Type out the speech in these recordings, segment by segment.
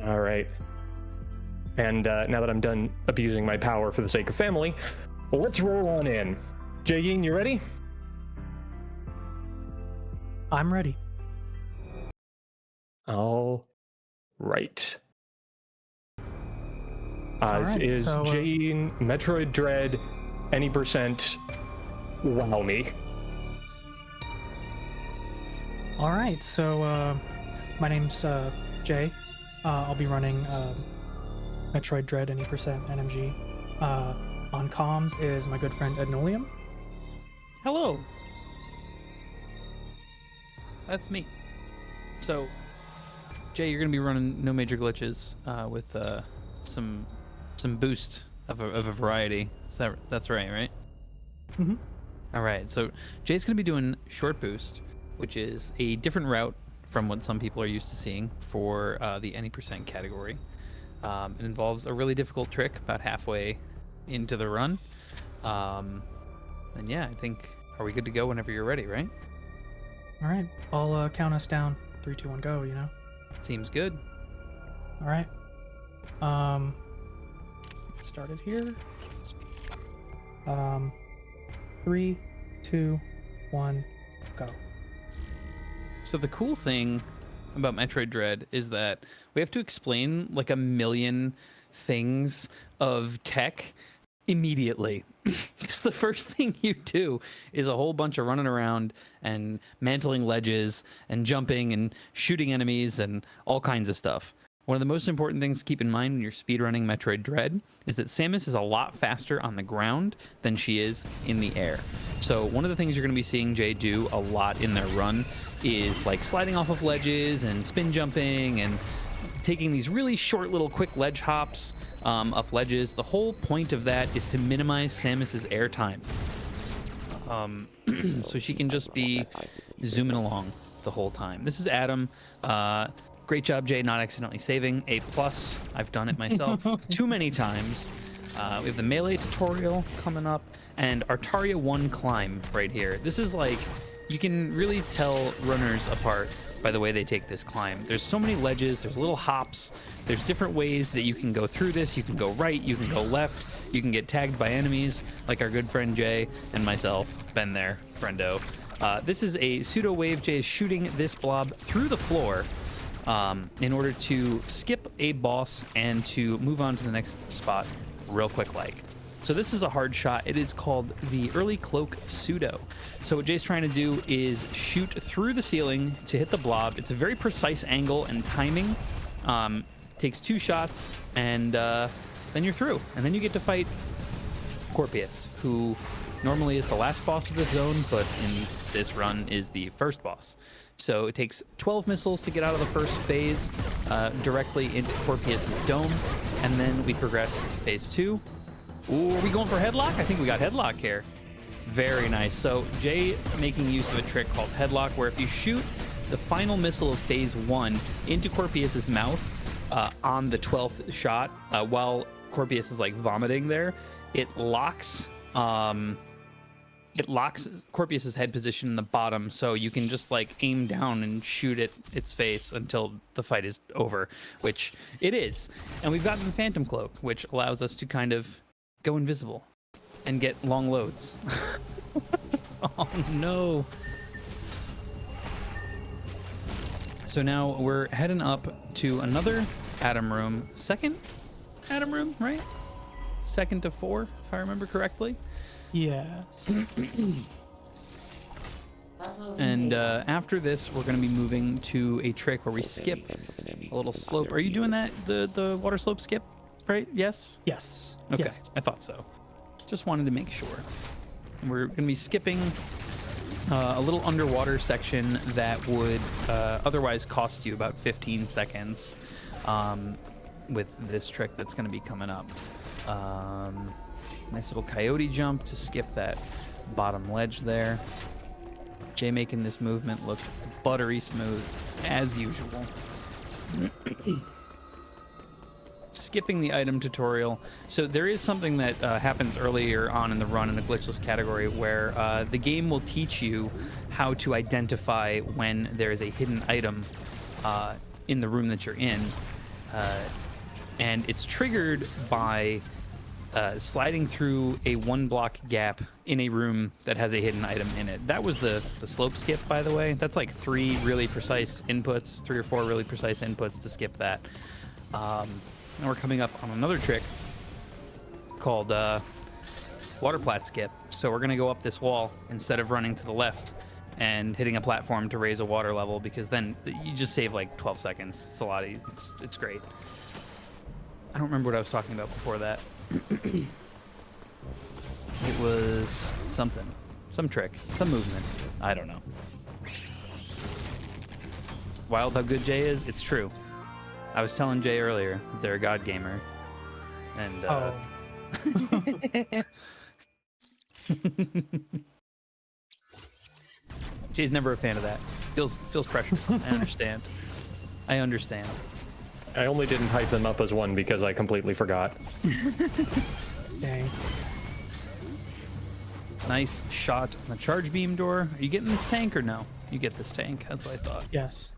All right. And now that I'm done abusing my power for the sake of family, let's roll on in. Jayin, you ready? I'm ready. All right. All right, Is so, Jayin, Metroid Dread, any percent wow me? All right, so my name's Jay. I'll be running Metroid Dread any percent NMG. On comms is my good friend Ednolium. Hello. That's me. So, Jay, you're gonna be running no major glitches with some boost of a variety. That's right? Mhm. All right. So Jay's gonna be doing short boost, which is a different route from what some people are used to seeing for the any percent category. It involves a really difficult trick about halfway into the run. And yeah, I think are we good to go whenever you're ready, right? All right, I'll count us down. 3, 2, 1, go. You know. Seems good. All right. Started here. 3, 2, 1, go. So the cool thing about Metroid Dread is that we have to explain like a million things of tech immediately. Because the first thing you do is a whole bunch of running around and mantling ledges and jumping and shooting enemies and all kinds of stuff. One of the most important things to keep in mind when you're speedrunning Metroid Dread is that Samus is a lot faster on the ground than she is in the air. So one of the things you're going to be seeing Jay do a lot in their run is like sliding off of ledges and spin jumping and taking these really short little quick ledge hops up ledges. The whole point of that is to minimize Samus's air time. So she can just be zooming along the whole time. This is Adam. Great job, Jay, not accidentally saving. A+. I've done it myself too many times. We have the melee tutorial coming up and Artaria 1 climb right here. This is like, you can really tell runners apart by the way they take this climb. There's so many ledges, there's little hops, there's different ways that you can go through this. You can go right, you can go left, you can get tagged by enemies like our good friend Jay and myself. Been there, friendo. This is a pseudo wave. Jay is shooting this blob through the floor in order to skip a boss and to move on to the next spot real quick like. So this is a hard shot. It is called the early cloak pseudo. So what Jay's trying to do is shoot through the ceiling to hit the blob. It's a very precise angle and timing. Takes 2 shots and then you're through. And then you get to fight Corpius, who normally is the last boss of this zone, but in this run is the first boss. So it takes 12 missiles to get out of the first phase directly into Corpius's dome, and then we progress to phase 2. Ooh, are we going for headlock? I think we got headlock here. Very nice. So Jay making use of a trick called headlock, where if you shoot the final missile of phase 1 into Corpius's mouth on the 12th shot, while Corpius is like vomiting there, it locks Corpius's head position in the bottom, so you can just like aim down and shoot at its face until the fight is over, which it is. And we've gotten the Phantom Cloak, which allows us to kind of go invisible and get long loads. Oh no. So now we're heading up to another Atom room. Second Atom room, right? 2nd to 4, if I remember correctly. Yes. And after this, we're going to be moving to a trick where we skip a little slope. Are you doing that, the water slope skip, right? Yes? Yes. Okay, Yes. I thought so. Just wanted to make sure. And we're going to be skipping a little underwater section that would otherwise cost you about 15 seconds with this trick that's going to be coming up. Nice little coyote jump to skip that bottom ledge there. Jay making this movement look buttery smooth, as usual. Skipping the item tutorial. So there is something that happens earlier on in the run in the glitchless category where the game will teach you how to identify when there is a hidden item in the room that you're in. and it's triggered by sliding through a 1-block gap in a room that has a hidden item in it. That was the slope skip, by the way. That's like 3 really precise inputs, 3 or 4 really precise inputs to skip that. And we're coming up on another trick called water plat skip. So we're gonna go up this wall instead of running to the left and hitting a platform to raise a water level, because then you just save like 12 seconds. It's a lot. It's great. I don't remember what I was talking about before that. It was something, some trick, some movement. I don't know. Wild how good Jay is. It's true. I was telling Jay earlier that they're a god gamer, and Jay's never a fan of that. Feels pressure. I understand. I understand. I only didn't hype them up as one because I completely forgot. Dang. Nice shot on the charge beam door. Are you getting this tank or no? You get this tank. That's what I thought. Yes.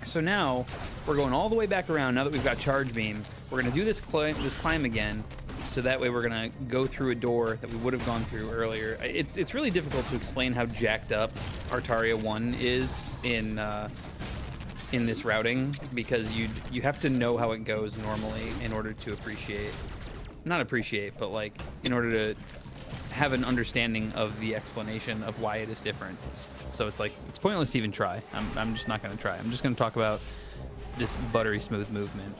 So now we're going all the way back around. Now that we've got charge beam, we're gonna do this climb again. So that way we're gonna go through a door that we would have gone through earlier. It's really difficult to explain how jacked up Artaria 1 is in this routing, because you have to know how it goes normally in order to not appreciate, but like in order to have an understanding of the explanation of why it is different. So it's like, it's pointless to even try. I'm just not going to try. I'm just going to talk about this buttery smooth movement.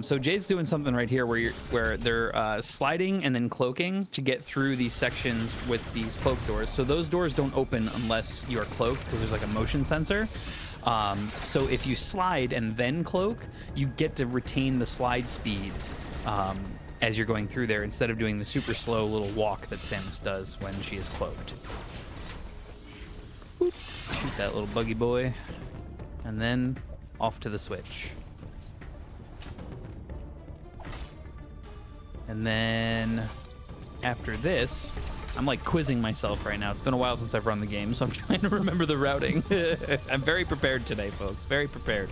So Jay's doing something right here where they're sliding and then cloaking to get through these sections with these cloak doors. So those doors don't open unless you are cloaked, because there's like a motion sensor. So if you slide and then cloak, you get to retain the slide speed as you're going through there, instead of doing the super slow little walk that Samus does when she is cloaked. Boop. Shoot that little buggy boy, and then off to the switch. And then after this, I'm like quizzing myself right now. It's been a while since I've run the game, so I'm trying to remember the routing. I'm very prepared today, folks. Very prepared.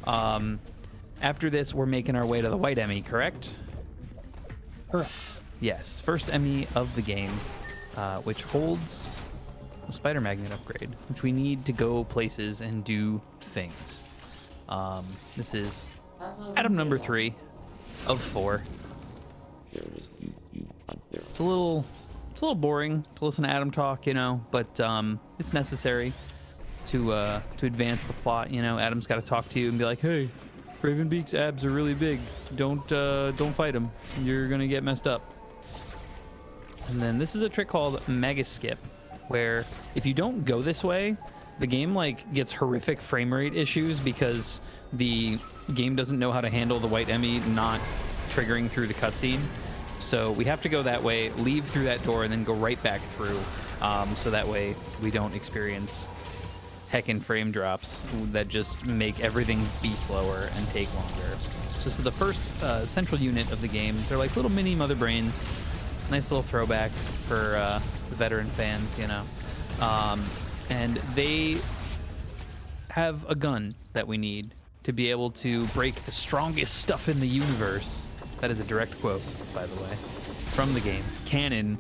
After this, we're making our way to the White Emmy, correct? Correct. Yes. First Emmy of the game, which holds a spider magnet upgrade, which we need to go places and do things. This is Adam number 3 of 4. It's a little boring to listen to Adam talk, you know, but it's necessary to advance the plot. You know, Adam's got to talk to you and be like, "Hey, Ravenbeak's abs are really big. Don't fight him. You're gonna get messed up." And then this is a trick called Mega Skip, where if you don't go this way, the game like gets horrific frame rate issues because the game doesn't know how to handle the White Emmy not triggering through the cutscene. So we have to go that way, leave through that door, and then go right back through, so that way we don't experience heckin' frame drops that just make everything be slower and take longer. So this is the first central unit of the game. They're like little mini mother brains. Nice little throwback for the veteran fans, you know. And they have a gun that we need to be able to break the strongest stuff in the universe. That is a direct quote, by the way, from the game. Canon,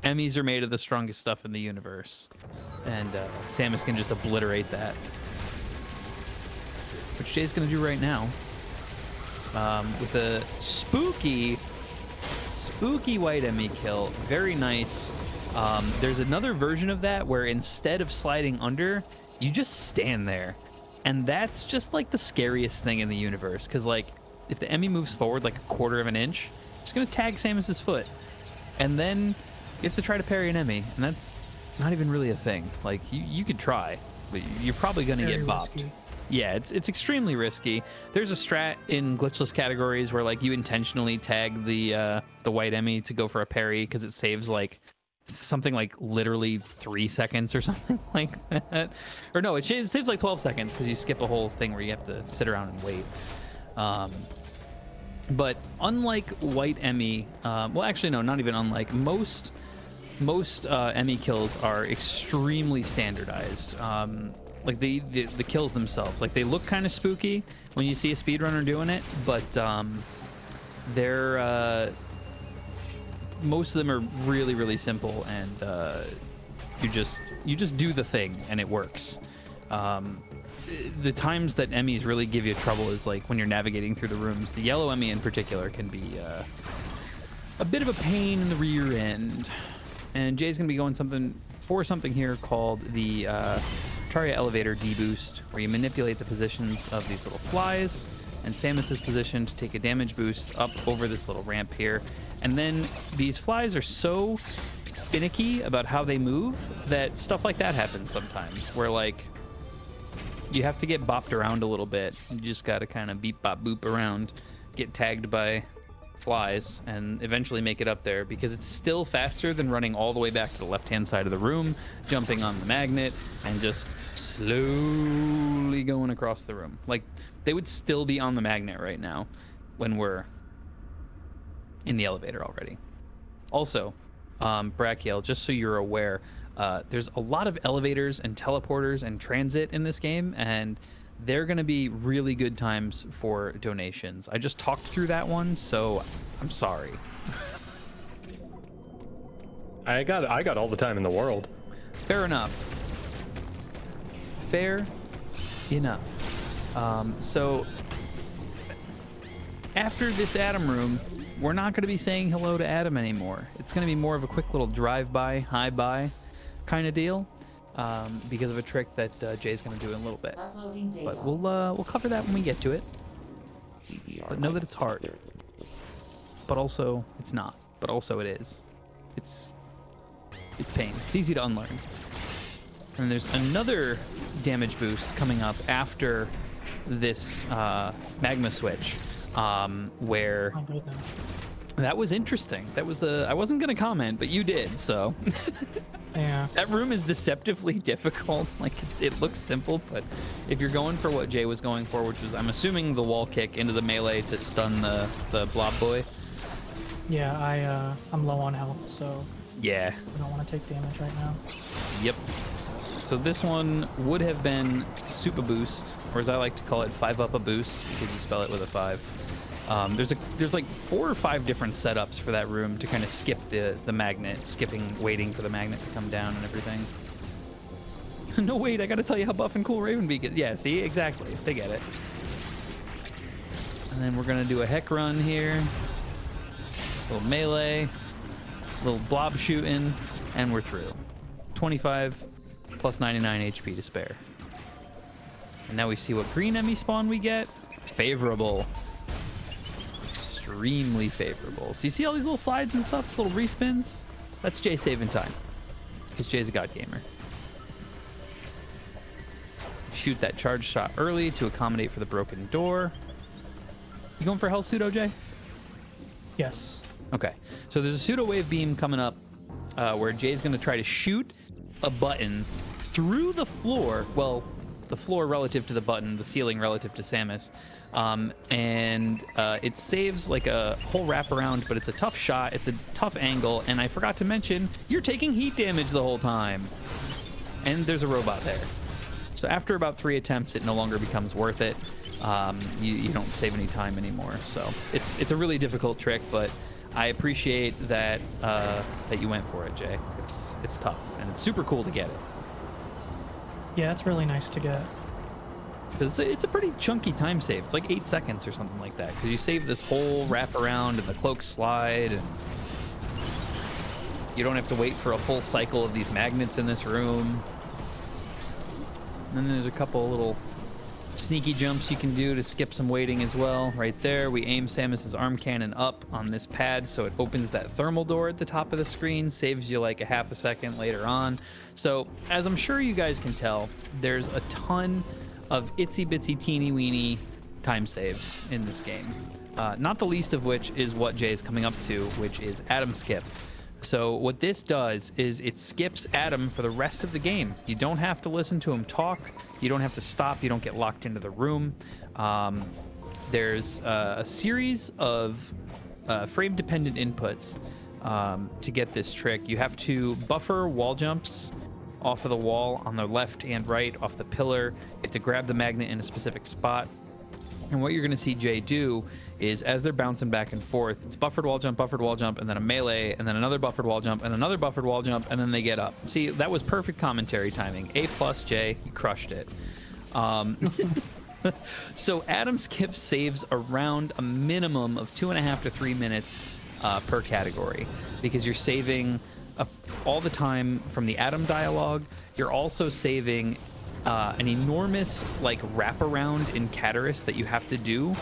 Emmys are made of the strongest stuff in the universe. And Samus can just obliterate that. Which Jay's going to do right now. With a spooky White Emmy kill. Very nice. There's another version of that where instead of sliding under, you just stand there. And that's just like the scariest thing in the universe. Because like, if the Emmy moves forward like a quarter of an inch, it's going to tag Samus's foot. And then you have to try to parry an Emmy. And that's not even really a thing. Like, you could try, but you're probably going to get bopped. Risky. Yeah, it's extremely risky. There's a strat in glitchless categories where like you intentionally tag the White Emmy to go for a parry because it saves like something like literally 3 seconds or something like that. Or no, it saves like 12 seconds because you skip a whole thing where you have to sit around and wait. But unlike White Emmy, well, actually, no, not even unlike. Most Emmy kills are extremely standardized. like the kills themselves. Like they look kind of spooky when you see a speedrunner doing it, but they're most of them are really, really simple, and you just do the thing and it works. The times that Emmys really give you trouble is like when you're navigating through the rooms. The yellow Emmy in particular can be a bit of a pain in the rear end. And Jay's gonna be going something here called the Tarja Elevator D-Boost, where you manipulate the positions of these little flies, and Samus is positioned to take a damage boost up over this little ramp here. And then these flies are so finicky about how they move that stuff like that happens sometimes, where like you have to get bopped around a little bit. You just gotta kind of beep bop boop around, get tagged by flies, and eventually make it up there, because it's still faster than running all the way back to the left hand side of the room, jumping on the magnet, and just slowly going across the room. Like they would still be on the magnet right now when we're in the elevator already. Also, Brachiel, just so you're aware, there's a lot of elevators and teleporters and transit in this game, and they're going to be really good times for donations. I just talked through that one, so I'm sorry. I got all the time in the world. Fair enough. Fair enough. So after this Adam room, we're not going to be saying hello to Adam anymore. It's going to be more of a quick little drive-by, hi-bye kind of deal, because of a trick that Jay's going to do in a little bit. But we'll cover that when we get to it. But know that it's hard. But also, it's not. But also, it is. It's pain. It's easy to unlearn. And there's another damage boost coming up after this magma switch, where Oh, goodness. that was interesting. That was I wasn't gonna comment, but you did, so. Yeah. That room is deceptively difficult. Like it looks simple, but if you're going for what Jay was going for, which was, I'm assuming, the wall kick into the melee to stun the blob boy. Yeah, I'm low on health, so Yeah. I don't want to take damage right now. Yep. So this one would have been Super Boost, or as I like to call it, 5-up a boost, because you spell it with a 5. There's like 4 or 5 different setups for that room to kind of skip the magnet, waiting for the magnet to come down and everything. No, wait, I gotta tell you how buff and cool Ravenbeak is. Yeah, see, exactly, they get it. And then we're gonna do a heck run here. Little melee, little blob shooting, and we're through. 25 plus 99 HP to spare. And now we see what green Emmy spawn we get. Favorable. Extremely favorable. So you see all these little slides and stuff, little respins? That's Jay saving time, because Jay's a god gamer. Shoot that charge shot early to accommodate for the broken door. You going for Hell Pseudo, Jay? Yes. Okay, so there's a pseudo wave beam coming up where Jay's going to try to shoot a button through the floor. Well, the floor relative to the button, the ceiling relative to Samus. And it saves like a whole wraparound, but it's a tough shot. It's a tough angle. And I forgot to mention, you're taking heat damage the whole time. And there's a robot there. So after about 3 attempts, it no longer becomes worth it. You don't save any time anymore. So it's a really difficult trick, but I appreciate that that you went for it, Jay. It's tough, and it's super cool to get it. Yeah, it's really nice to get. Because it's a pretty chunky time save. It's like 8 seconds or something like that. Because you save this whole wraparound and the cloak slide, and you don't have to wait for a full cycle of these magnets in this room. And then there's a couple little sneaky jumps you can do to skip some waiting as well. Right there, we aim Samus's arm cannon up on this pad so it opens that thermal door at the top of the screen, saves you like a half a second later on. So, as I'm sure you guys can tell, there's a ton of itsy bitsy teeny weeny time saves in this game. Not the least of which is what Jay is coming up to, which is Adam Skip. So what this does is it skips Adam for the rest of the game. You don't have to listen to him talk. You don't have to stop. You don't get locked into the room. There's a series of frame-dependent inputs to get this trick. You have to buffer wall jumps off of the wall on the left and right, off the pillar. You have to grab the magnet in a specific spot. And what you're going to see Jay do is, as they're bouncing back and forth, it's buffered wall jump, and then a melee, and then another buffered wall jump, and another buffered wall jump, and then they get up. See, that was perfect commentary timing. A+, Jay, you crushed it. So Adam skip saves around a minimum of 2.5 to 3 minutes per category, because you're saving all the time from the Adam dialogue. You're also saving an enormous like wraparound in Cataris that you have to do,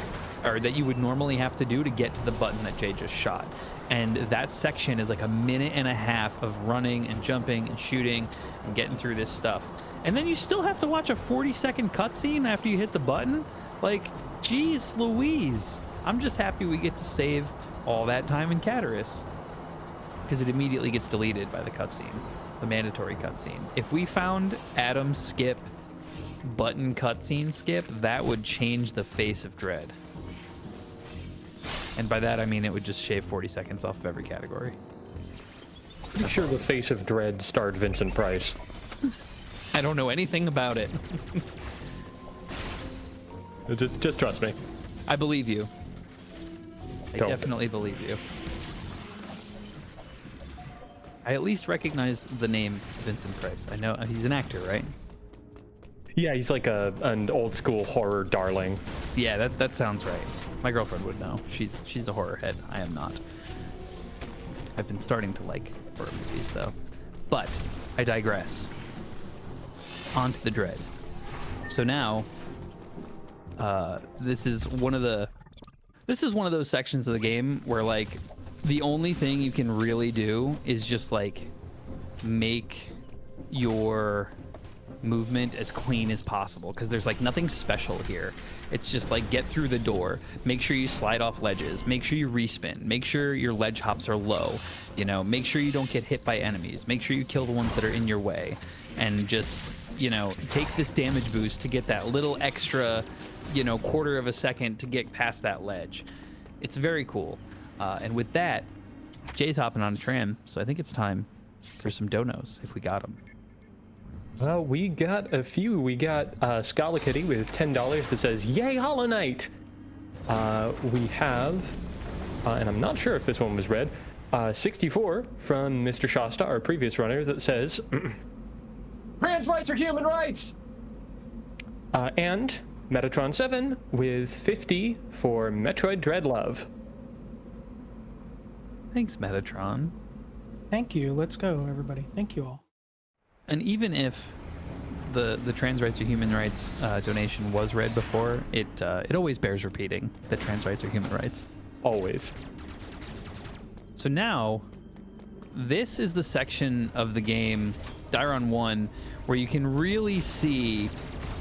or that you would normally have to do to get to the button that Jay just shot. And that section is like 1.5 minutes of running and jumping and shooting and getting through this stuff. And then you still have to watch a 40-second cutscene after you hit the button. Like, geez Louise. I'm just happy we get to save all that time in Cataris, because it immediately gets deleted by the cutscene, the mandatory cutscene. If we found Adam skip button cutscene skip, that would change the face of Dread. And by that I mean it would just shave 40 seconds off of every category. Pretty sure the face of Dread starred Vincent Price. I don't know anything about it. Just trust me. I believe you. I Don't. definitely believe you. I at least recognize the name Vincent Price. I know he's an actor, right? Yeah, he's like an old school horror darling. Yeah, that sounds right. My girlfriend would know. She's a horror head. I am not. I've been starting to like horror movies though. But I digress. On to the Dread. So now, this is one of those sections of the game where like the only thing you can really do is just like make your movement as clean as possible, because there's like nothing special here. It's just like get through the door, make sure you slide off ledges, make sure you respin, make sure your ledge hops are low, you know, make sure you don't get hit by enemies, make sure you kill the ones that are in your way, and just, you know, take this damage boost to get that little extra, you know, 1/4 of a second to get past that ledge. It's very cool. And with that, Jay's hopping on a tram, so I think it's time for some donos if we got them. Well, we got a few. We got Scala Kitty with $10 that says, "Yay, Hollow Knight!" We have, and I'm not sure if this one was read, 64 from Mr. Shasta, our previous runner, that says, "Trans rights are human rights!" And Metatron 7 with 50 for Metroid Dread Love. Thanks, Metatron. Thank you. Let's go, everybody. Thank you all. And even if the trans rights are human rights donation was read before, it always bears repeating that trans rights are human rights. Always. So now, this is the section of the game, Dairon 1, where you can really see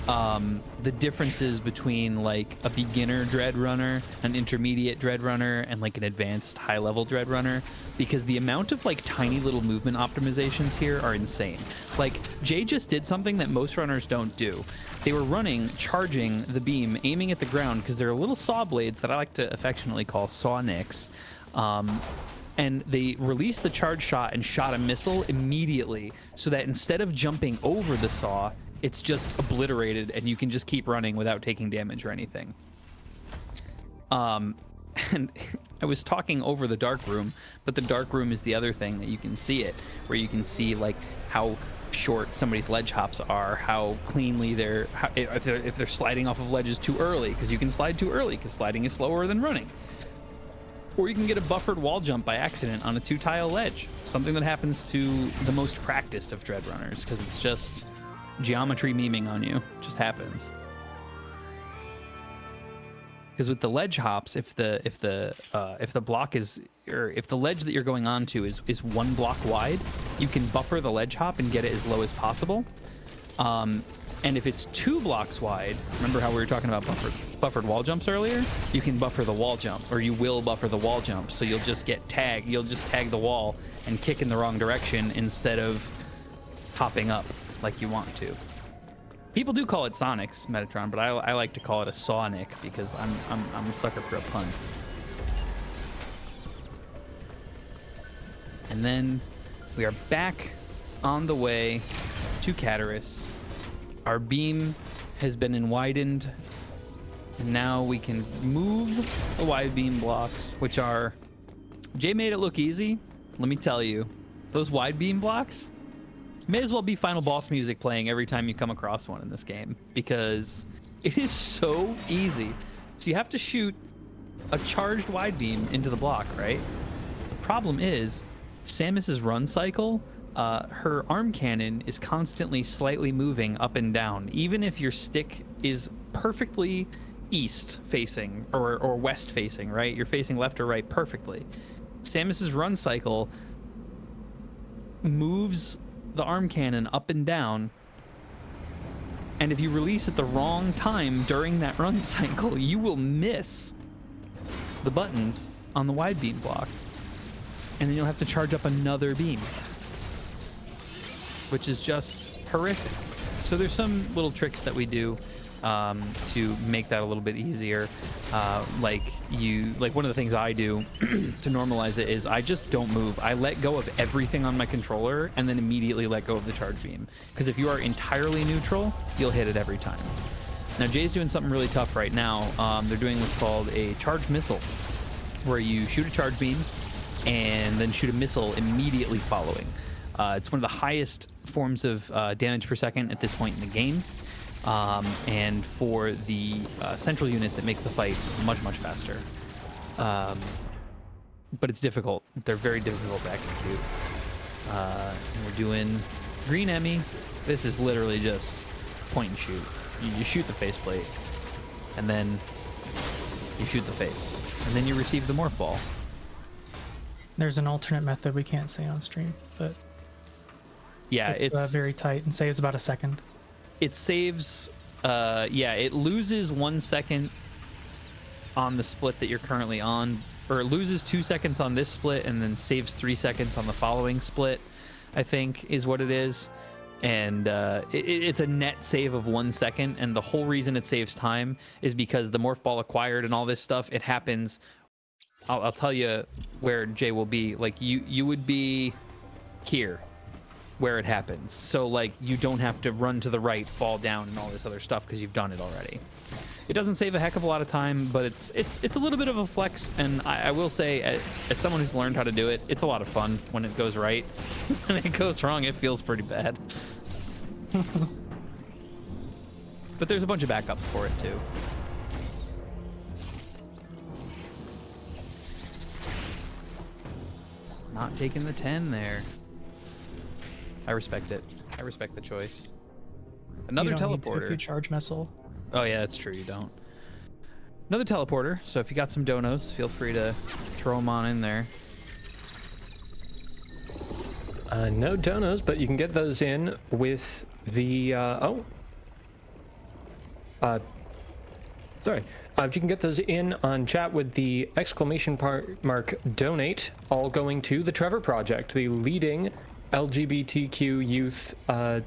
the differences between like a beginner Dread Runner, an intermediate Dread Runner, and like an advanced high-level Dread Runner, because the amount of like tiny little movement optimizations here are insane. Like Jay just did something that most runners don't do. They were running, charging the beam, aiming at the ground, because they're little saw blades that I like to affectionately call saw nicks. And they released the charge shot and shot a missile immediately, so that instead of jumping over the saw, it's just obliterated and you can just keep running without taking damage or anything. And I was talking over the dark room, but the dark room is the other thing that you can see it, where you can see like how short somebody's ledge hops are, how cleanly if they're sliding off of ledges too early, because you can slide too early because sliding is slower than running. Or you can get a buffered wall jump by accident on a 2-tile ledge, something that happens to the most practiced of Dread Runners, because it's just geometry memeing on you. It just happens. Because with the ledge hops, if the block is, or if the ledge that you're going on to is 1 block wide, you can buffer the ledge hop and get it as low as possible. And if it's 2 blocks wide, remember how we were talking about buffered wall jumps earlier? You can buffer the wall jump, or you will buffer the wall jump. So you'll just get tagged. You'll just tag the wall and kick in the wrong direction instead of hopping up like you want to. People do call it Sonics, Metatron, but I like to call it a Sonic because I'm a sucker for a pun. And then we are back on the way to Cataris. Our beam has been widened, and now we can move the wide beam blocks, which are... Jay made it look easy. Let me tell you, those wide beam blocks may as well be final boss music playing every time you come across one in this game, because it is so easy. So you have to shoot a charged wide beam into the block, right? The problem is Samus's run cycle, her arm cannon is constantly slightly moving up and down, even if your stick is perfectly east facing or west facing, right? You're facing left or right perfectly. Samus's run cycle moves the arm cannon up and down, and if you release at the wrong time during that run cycle, you will miss the buttons on the wide beam block, and then you'll have to charge up another beam, which is just horrific. So there's some little tricks that we do to make that a little bit easier. Like one of the things I do to normalize it is I just don't move. I let go of everything on my controller and then immediately let go of the charge beam. Because if you are entirely neutral, you'll hit it every time. Now Jay's doing something really tough right now. They're doing what's called a charge missile, where you shoot a charge beam and then shoot a missile immediately following. It's one of the highest forms of damage per second at this point in the game. And for the central units, it makes the fight much, much faster. But it's difficult. They're very difficult to execute. And we're doing green Emmy. This is literally just point and shoot. You shoot the faceplate, and then you shoot the face, and then you receive the morph ball. There's an alternate method we can't say on stream, but yeah, it's very tight and saves about a second. It saves, it loses 1 second on the split that you're currently on, or it loses 2 seconds on this split and then saves 3 seconds on the following split, I think is what it is. And it's a net save of 1 second, and the whole reason it saves time is because the morph ball acquired and all this stuff, it happens. I'll tell you where Jay will be. Like you would be here where it happens, so like you don't have to run to the right, fall down, and all this other stuff because you've done it already. It doesn't save a heck of a lot of time, but it's a little bit of a flex, and I will say, as someone who's learned how to do it, it's a lot of fun when it goes right. When it goes wrong, it feels pretty bad. But there's a bunch of backups for it too. Not taking the 10 there. I respect it. I respect the choice. Another you don't need to teleporter. if you charge missile. Oh yeah, that's true. You don't. Another teleporter. So if you got some donos, feel free to throw them on in there. No donos, but you can get those in with the sorry. You can get those in on chat with the exclamation mark donate, all going to the Trevor Project, the leading LGBTQ youth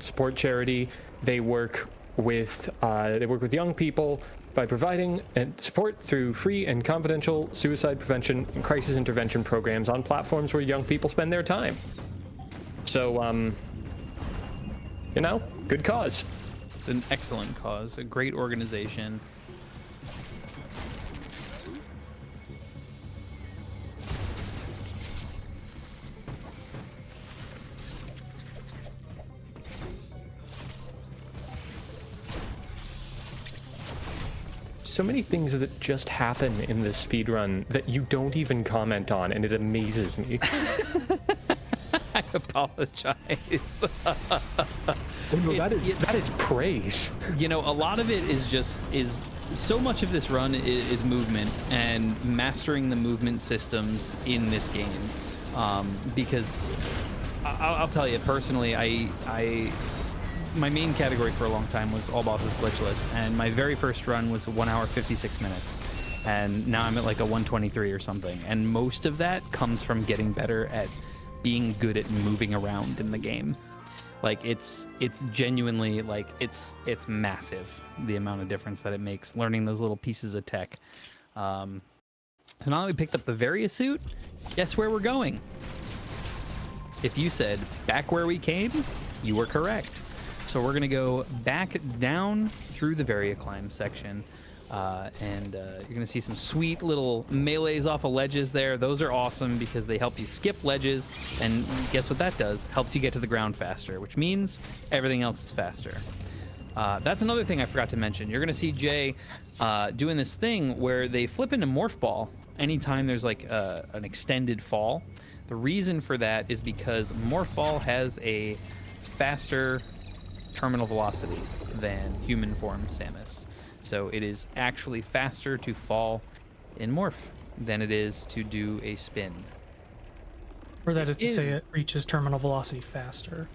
support charity. They work with young people by providing support through free and confidential suicide prevention and crisis intervention programs on platforms where young people spend their time. So, good cause. It's an excellent cause, a great organization. So many things that just happen in this speedrun that you don't even comment on, and it amazes me. I apologize. That is praise. You know, a lot of it is so much of this run is movement and mastering the movement systems in this game. Because I'll tell you personally, my main category for a long time was all bosses glitchless, and my very first run was 1 hour 56 minutes, and now I'm at like a 123 or something, and most of that comes from getting better at being good at moving around in the game. Like it's genuinely like it's massive, the amount of difference that it makes learning those little pieces of tech. So now that we picked up the Varia suit, guess where we're going? If you said back where we came, you were correct. So we're gonna go back down through the Varioclimb section, and you're gonna see some sweet little melees off of ledges there. Those are awesome because they help you skip ledges, and guess what that does? Helps you get to the ground faster, which means everything else is faster. That's another thing I forgot to mention. You're gonna see Jay doing this thing where they flip into Morph Ball anytime there's like an extended fall. The reason for that is because Morph Ball has a faster terminal velocity than human form Samus. So it is actually faster to fall in Morph than it is to do a spin. Or that is to say it reaches terminal velocity faster.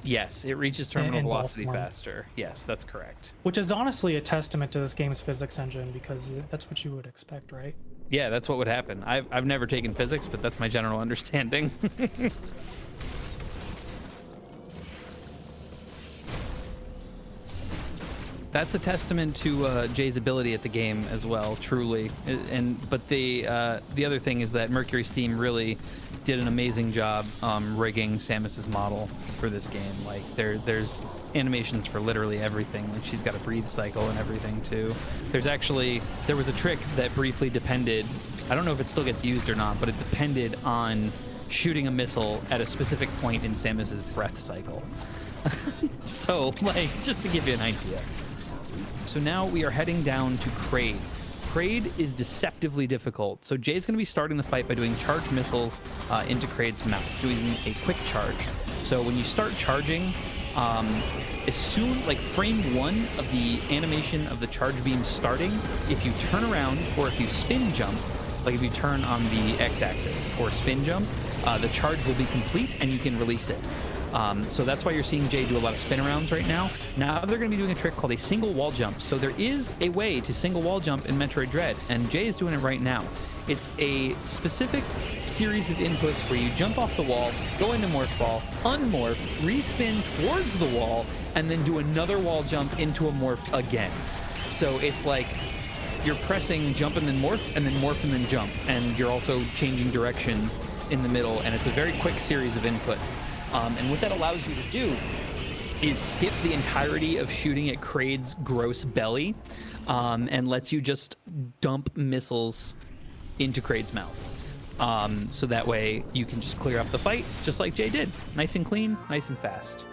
Yes, it reaches terminal in velocity form. faster. Yes, that's correct. Which is honestly a testament to this game's physics engine, because that's what you would expect, right? Yeah, that's what would happen. I've never taken physics, but that's my general understanding. That's a testament to Jay's ability at the game as well, truly. But the other thing is that Mercury Steam really did an amazing job rigging Samus's model for this game. Like there's animations for literally everything. Like she's got a breathe cycle and everything too. There was a trick that briefly depended. I don't know if it still gets used or not, but it depended on shooting a missile at a specific point in Samus's breath cycle. So, like, just to give you an idea. So now we are heading down to Kraid. Kraid is deceptively difficult. So Jay's going to be starting the fight by doing charge missiles into Kraid's mouth, doing a quick charge. So when you start charging, as soon, like frame 1 of the animation of the charge beam starting, if you turn around or if you spin jump, like if you turn on the x-axis or spin jump, the charge will be complete and you can release it. So that's why you're seeing Jay do a lot of spin arounds right now. Now they're going to be doing a trick called a single wall jump. So there is a way to single wall jump in Metroid Dread, and Jay is doing it right now. It's a specific series of inputs where you jump off the wall, go into Morph Ball, unmorph, respin towards the wall, and then do another wall jump into a morph again. So it's like you're pressing jump and then morph and then jump, and you're also changing directions in the middle, and it's a very quick series of inputs. And what that allows you to do is skip the entirety of shooting at Kraid's gross belly, and lets you just dump missiles into Kraid's mouth. So that way you can just clear up the fight, just like Jay did. Nice and clean, nice and fast.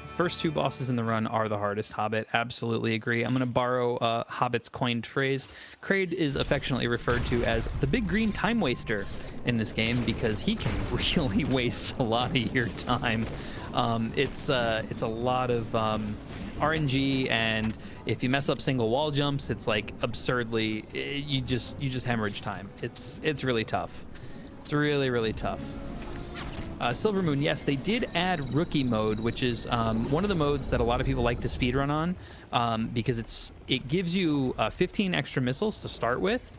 First 2 bosses in the run are the hardest, Hobbit. Absolutely agree. I'm going to borrow Hobbit's coined phrase. Kraid is affectionately referred to as the big green time waster in this game because he can really waste a lot of your time. It's a lot of RNG, and if you mess up single wall jumps, it's like absurdly, you just hemorrhage time. It's really tough. It's really, really tough. Silver Moon, yes, they did add rookie mode, which is one of the modes that a lot of people like to speedrun on, because it gives you 15 extra missiles to start with,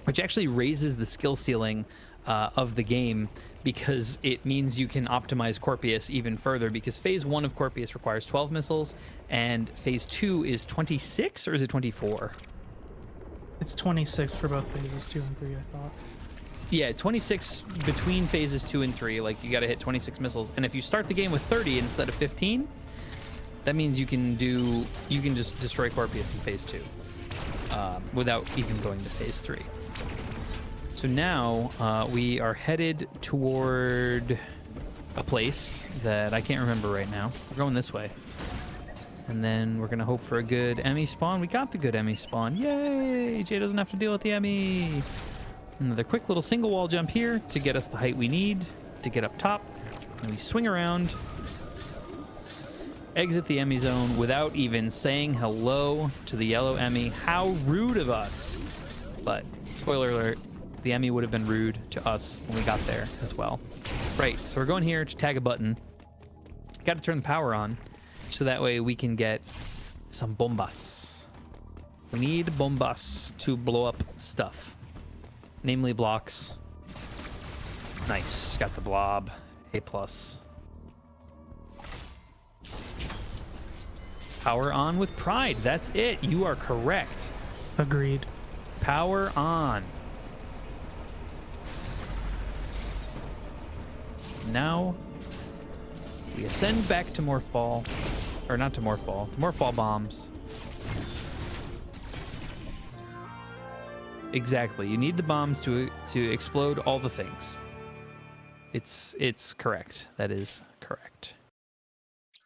which actually raises the skill ceiling of the game, because it means you can optimize Corpius even further, because phase 1 of Corpius requires 12 missiles and phase 2 is 26, or is it 24? It's 26 for both phases 2 and 3, I thought. Yeah, 26 between phases 2 and 3. Like, you got to hit 26 missiles. And if you start the game with 30 instead of 15, that means you can just destroy Corpius in phase 2 without even going to phase 3. So now we are headed toward a place that I can't remember right now. We're going this way. And then we're going to hope for a good Emmy spawn. We got the good Emmy spawn. Yay! Jay doesn't have to deal with the Emmy. Another quick little single wall jump here to get us the height we need to get up top. And we swing around, exit the Emmy zone without even saying hello to the yellow Emmy. How rude of us. But, spoiler alert, the Emmy would have been rude to us when we got there as well. Right, so we're going here to tag a button. Got to turn the power on so that way we can get some bombas. We need bombas to blow up stuff. Namely blocks. Nice, got the blob. A+. Power on with pride. That's it. You are correct. Agreed. Power on. Now We ascend back to Morph Ball. Or not to Morph Ball. To Morph Ball bombs. Exactly. You need the bombs to explode all the things. It's correct. That is correct.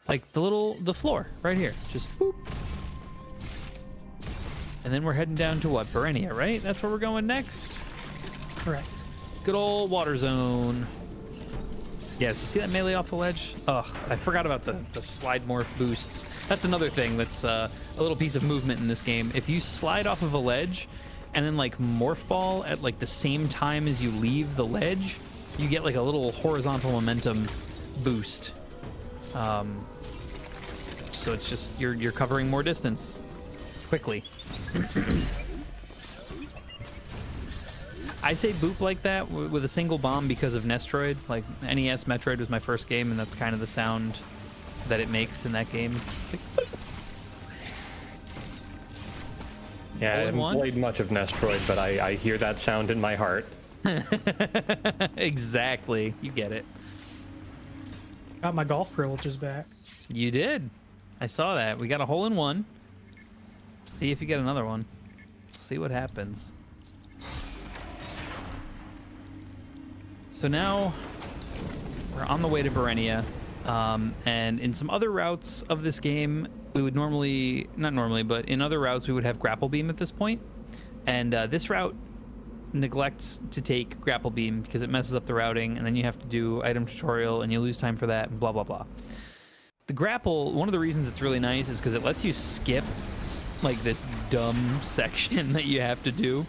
Like the floor right here. Just boop. And then we're heading down to what? Berenia, right? That's where we're going next. Correct. Good old water zone. Yes, you see that melee off the ledge? Ugh, I forgot about the slide morph boosts. That's another thing that's a little piece of movement in this game. If you slide off of a ledge and then like morph ball at like the same time as you leave the ledge, you get like a little horizontal momentum boost. So it's just you're covering more distance quickly. I say boop like that with a single bomb because of Metroid. Like NES Metroid was my first game, and that's kind of the sound that it makes in that game. Yeah, I haven't played much of Metroid, but I hear that sound in my heart. Exactly. You get it. Got my golf privileges back. You did. I saw that. We got a hole in one. See if you get another one. See what happens. So now we're on the way to Berenia. And in some other routes of this game, we would normally, not normally, but in other routes, we would have grapple beam at this point. And this route neglects to take grapple beam because it messes up the routing, and then you have to do item tutorial and you lose time for that and blah, blah, blah. The grapple, one of the reasons it's really nice is because it lets you skip like this dumb section that you have to do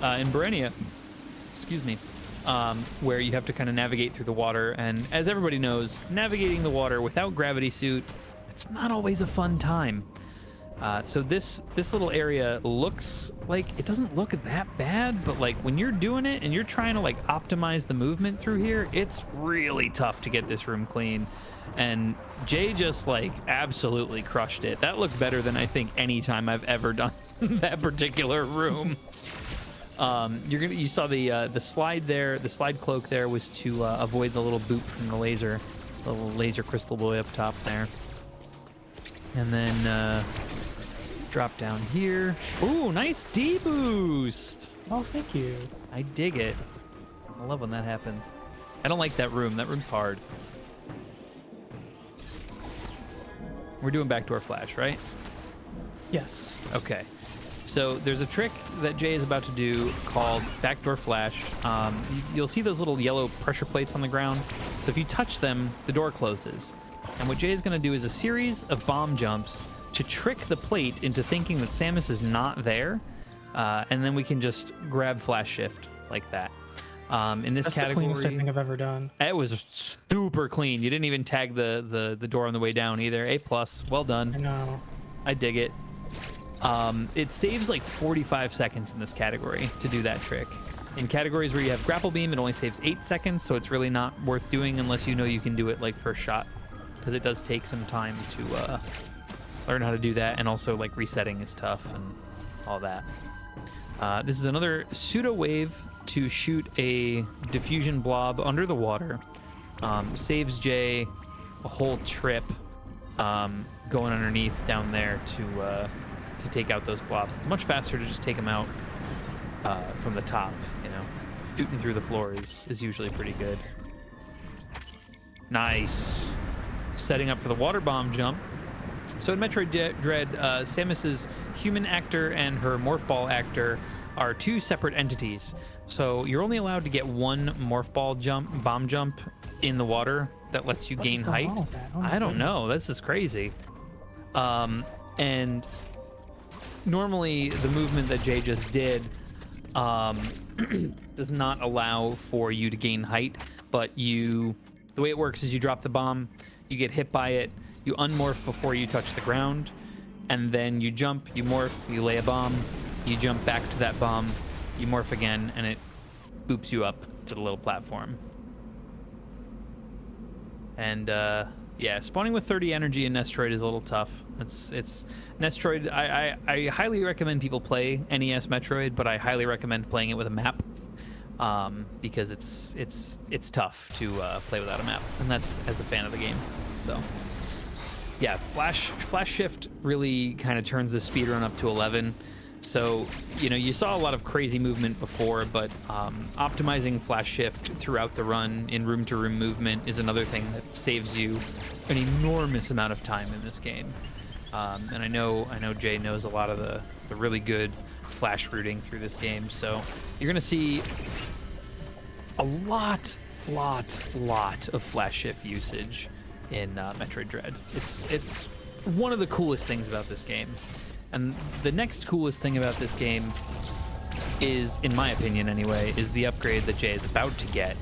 in Berenia. Excuse me. Where you have to kind of navigate through the water, and as everybody knows, navigating the water without gravity suit, it's not always a fun time. So this little area looks like it doesn't look that bad, but like when you're doing it and you're trying to like optimize the movement through here, it's really tough to get this room clean. And Jay just like absolutely crushed it. That looked better than I think any time I've ever done that particular room. You saw the slide there. The slide cloak there was to avoid the little boop from the little laser crystal boy up top there. And then drop down here. Ooh, nice D boost. Oh, thank you. I dig it. I love when that happens. I don't like that room. That room's hard. We're doing backdoor flash, right? Yes. Okay. So there's a trick that Jay is about to do called backdoor flash. You'll see those little yellow pressure plates on the ground. So if you touch them, the door closes. And what Jay is going to do is a series of bomb jumps to trick the plate into thinking that Samus is not there. And then we can just grab flash shift like that. In this That's category, the cleanest thing I've ever done. it was super clean. You didn't even tag the door on the way down either. A+, well done. I know. I dig it. It saves like 45 seconds in this category to do that trick. In categories where you have grapple beam, it only saves 8 seconds, so it's really not worth doing unless you know you can do it like first shot, because it does take some time to learn how to do that, and also like resetting is tough and all that. This is another pseudo wave to shoot a diffusion blob under the water. Saves Jay a whole trip going underneath down there to take out those blobs. It's much faster to just take them out from the top, you know. Shooting through the floor is usually pretty good. Nice. Setting up for the water bomb jump. So in Metroid Dread, Samus's human actor and her morph ball actor are two separate entities. So you're only allowed to get one morph ball bomb jump in the water that lets you gain height. I don't know. This is crazy. And normally the movement that Jay just did does not allow for you to gain height, but the way it works is you drop the bomb, you get hit by it, you unmorph before you touch the ground, and then you jump, you morph, you lay a bomb, you jump back to that bomb, you morph again, and it boops you up to the little platform. And yeah, spawning with 30 energy in Metroid is a little tough. It's Metroid. I highly recommend people play NES Metroid, but I highly recommend playing it with a map. because it's tough to play without a map, and that's as a fan of the game. So yeah, flash shift really kind of turns the speed run up to 11. So, you know, you saw a lot of crazy movement before, but optimizing flash shift throughout the run in room-to-room movement is another thing that saves you an enormous amount of time in this game. And I know Jay knows a lot of the really good flash routing through this game, so you're gonna see a lot of flash shift usage in Metroid Dread. It's one of the coolest things about this game. And the next coolest thing about this game is, in my opinion anyway, is the upgrade that Jay is about to get,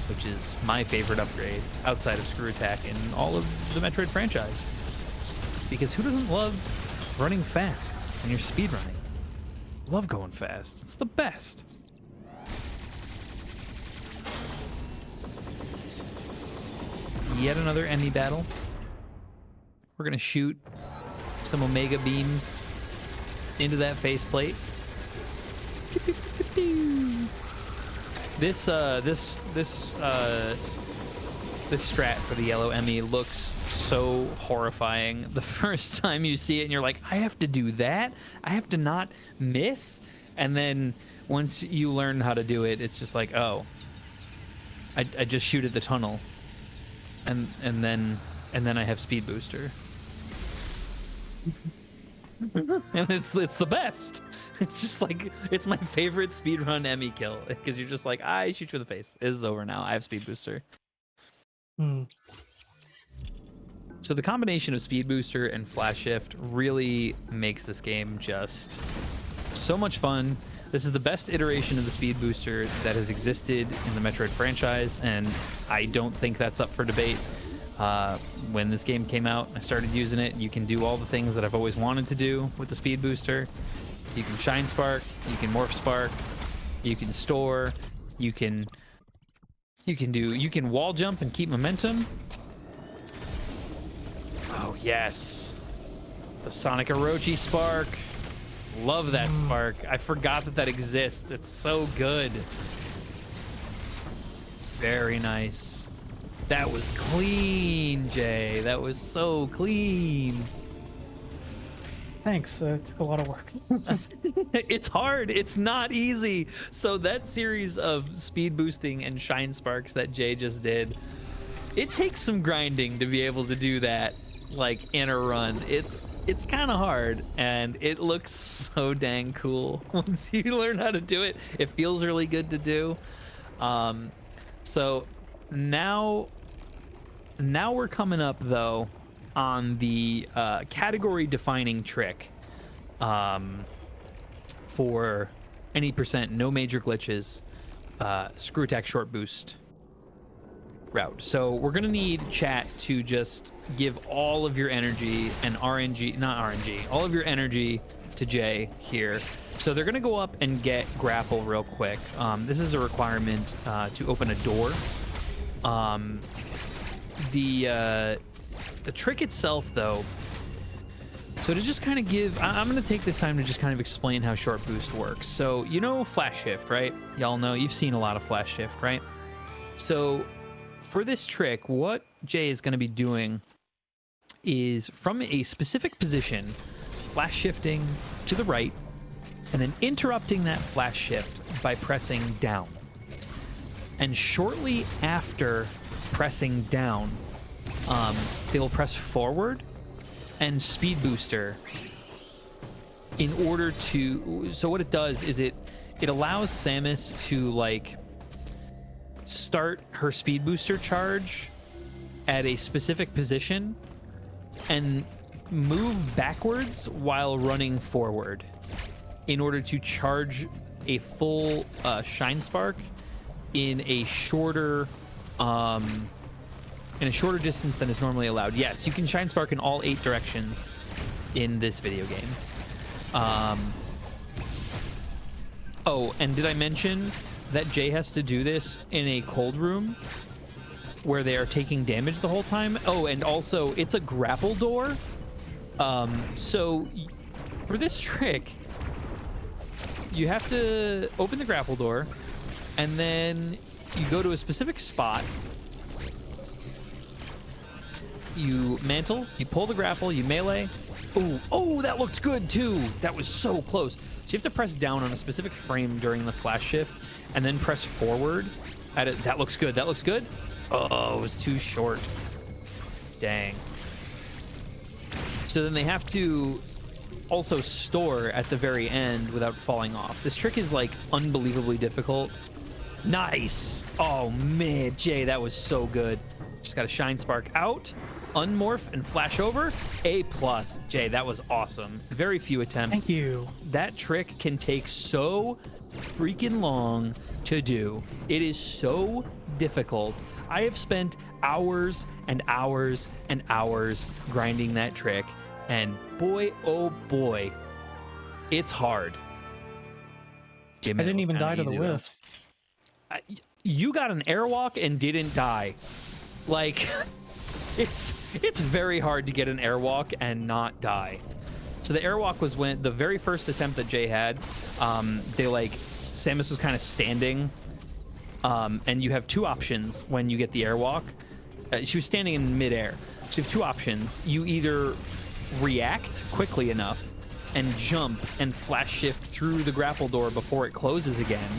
which is my favorite upgrade outside of Screw Attack in all of the Metroid franchise. Because who doesn't love running fast when you're speedrunning? Love going fast. It's the best. Yet another enemy battle. We're gonna shoot some Omega beams into that faceplate. This strat for the yellow Emmy looks so horrifying the first time you see it, and you're like, I have to do that? I have to not miss? And then once you learn how to do it, it's just like, oh, I just shoot at the tunnel, and then I have speed booster. And it's the best. It's just like, it's my favorite speedrun Emmy kill, because you're just like, I shoot you in the face. This is over now. I have speed booster. So the combination of speed booster and flash shift really makes this game just so much fun. This is the best iteration of the speed booster that has existed in the Metroid franchise, and I don't think that's up for debate. When this game came out, I started using it. You can do all the things that I've always wanted to do with the speed booster. You can shine spark, you can morph spark, you can store, you can wall jump and keep momentum. Oh yes, the Sonic Orochi spark. Love that spark. I forgot that exists. It's so good. Very nice. That was clean, Jay. That was so clean. Thanks. It took a lot of work. It's hard. It's not easy. So that series of speed boosting and shine sparks that Jay just did, it takes some grinding to be able to do that, like, in a run. It's kind of hard, and it looks so dang cool. Once you learn how to do it, it feels really good to do. So now we're coming up, though, on the category defining trick for any percent no major glitches Screw Attack short boost route. So we're gonna need chat to just give all of your energy and all of your energy to Jay here. So they're gonna go up and get grapple real quick. This is a requirement to open a door. The trick itself, though, so to just kind of I'm going to take this time to just kind of explain how short boost works. So, you know flash shift, right? Y'all know, you've seen a lot of flash shift, right? So for this trick, what Jay is going to be doing is from a specific position, flash shifting to the right, and then interrupting that flash shift by pressing down. And shortly after pressing down, they will press forward and speed booster in order to, so what it does is it allows Samus to, like, start her speed booster charge at a specific position and move backwards while running forward in order to charge a full shine spark in a shorter distance than is normally allowed. Yes, you can shine spark in all 8 directions in this video game. Oh, and did I mention that Jay has to do this in a cold room where they are taking damage the whole time? Oh, and also it's a grapple door. So for this trick, you have to open the grapple door, and then you go to a specific spot. You mantle, you pull the grapple, you melee. Oh, that looked good too. That was so close. So you have to press down on a specific frame during the flash shift, and then press forward. That looks good. That looks good. Oh, it was too short. Dang. So then they have to also store at the very end without falling off. This trick is like unbelievably difficult. Nice. Oh man, Jay, that was so good. Just got to shine spark out, unmorph, and flash over. A+. Jay, that was awesome. Very few attempts. Thank you. That trick can take so freaking long to do. It is so difficult. I have spent hours and hours and hours grinding that trick, and boy, oh boy, it's hard. I didn't even die to the whiff. You got an airwalk and didn't die. Like, it's very hard to get an airwalk and not die. So the airwalk was when the very first attempt that Jay had. Samus was kind of standing, and you have two options when you get the airwalk. She was standing in midair. So you have two options. You either react quickly enough and jump and flash shift through the grapple door before it closes again,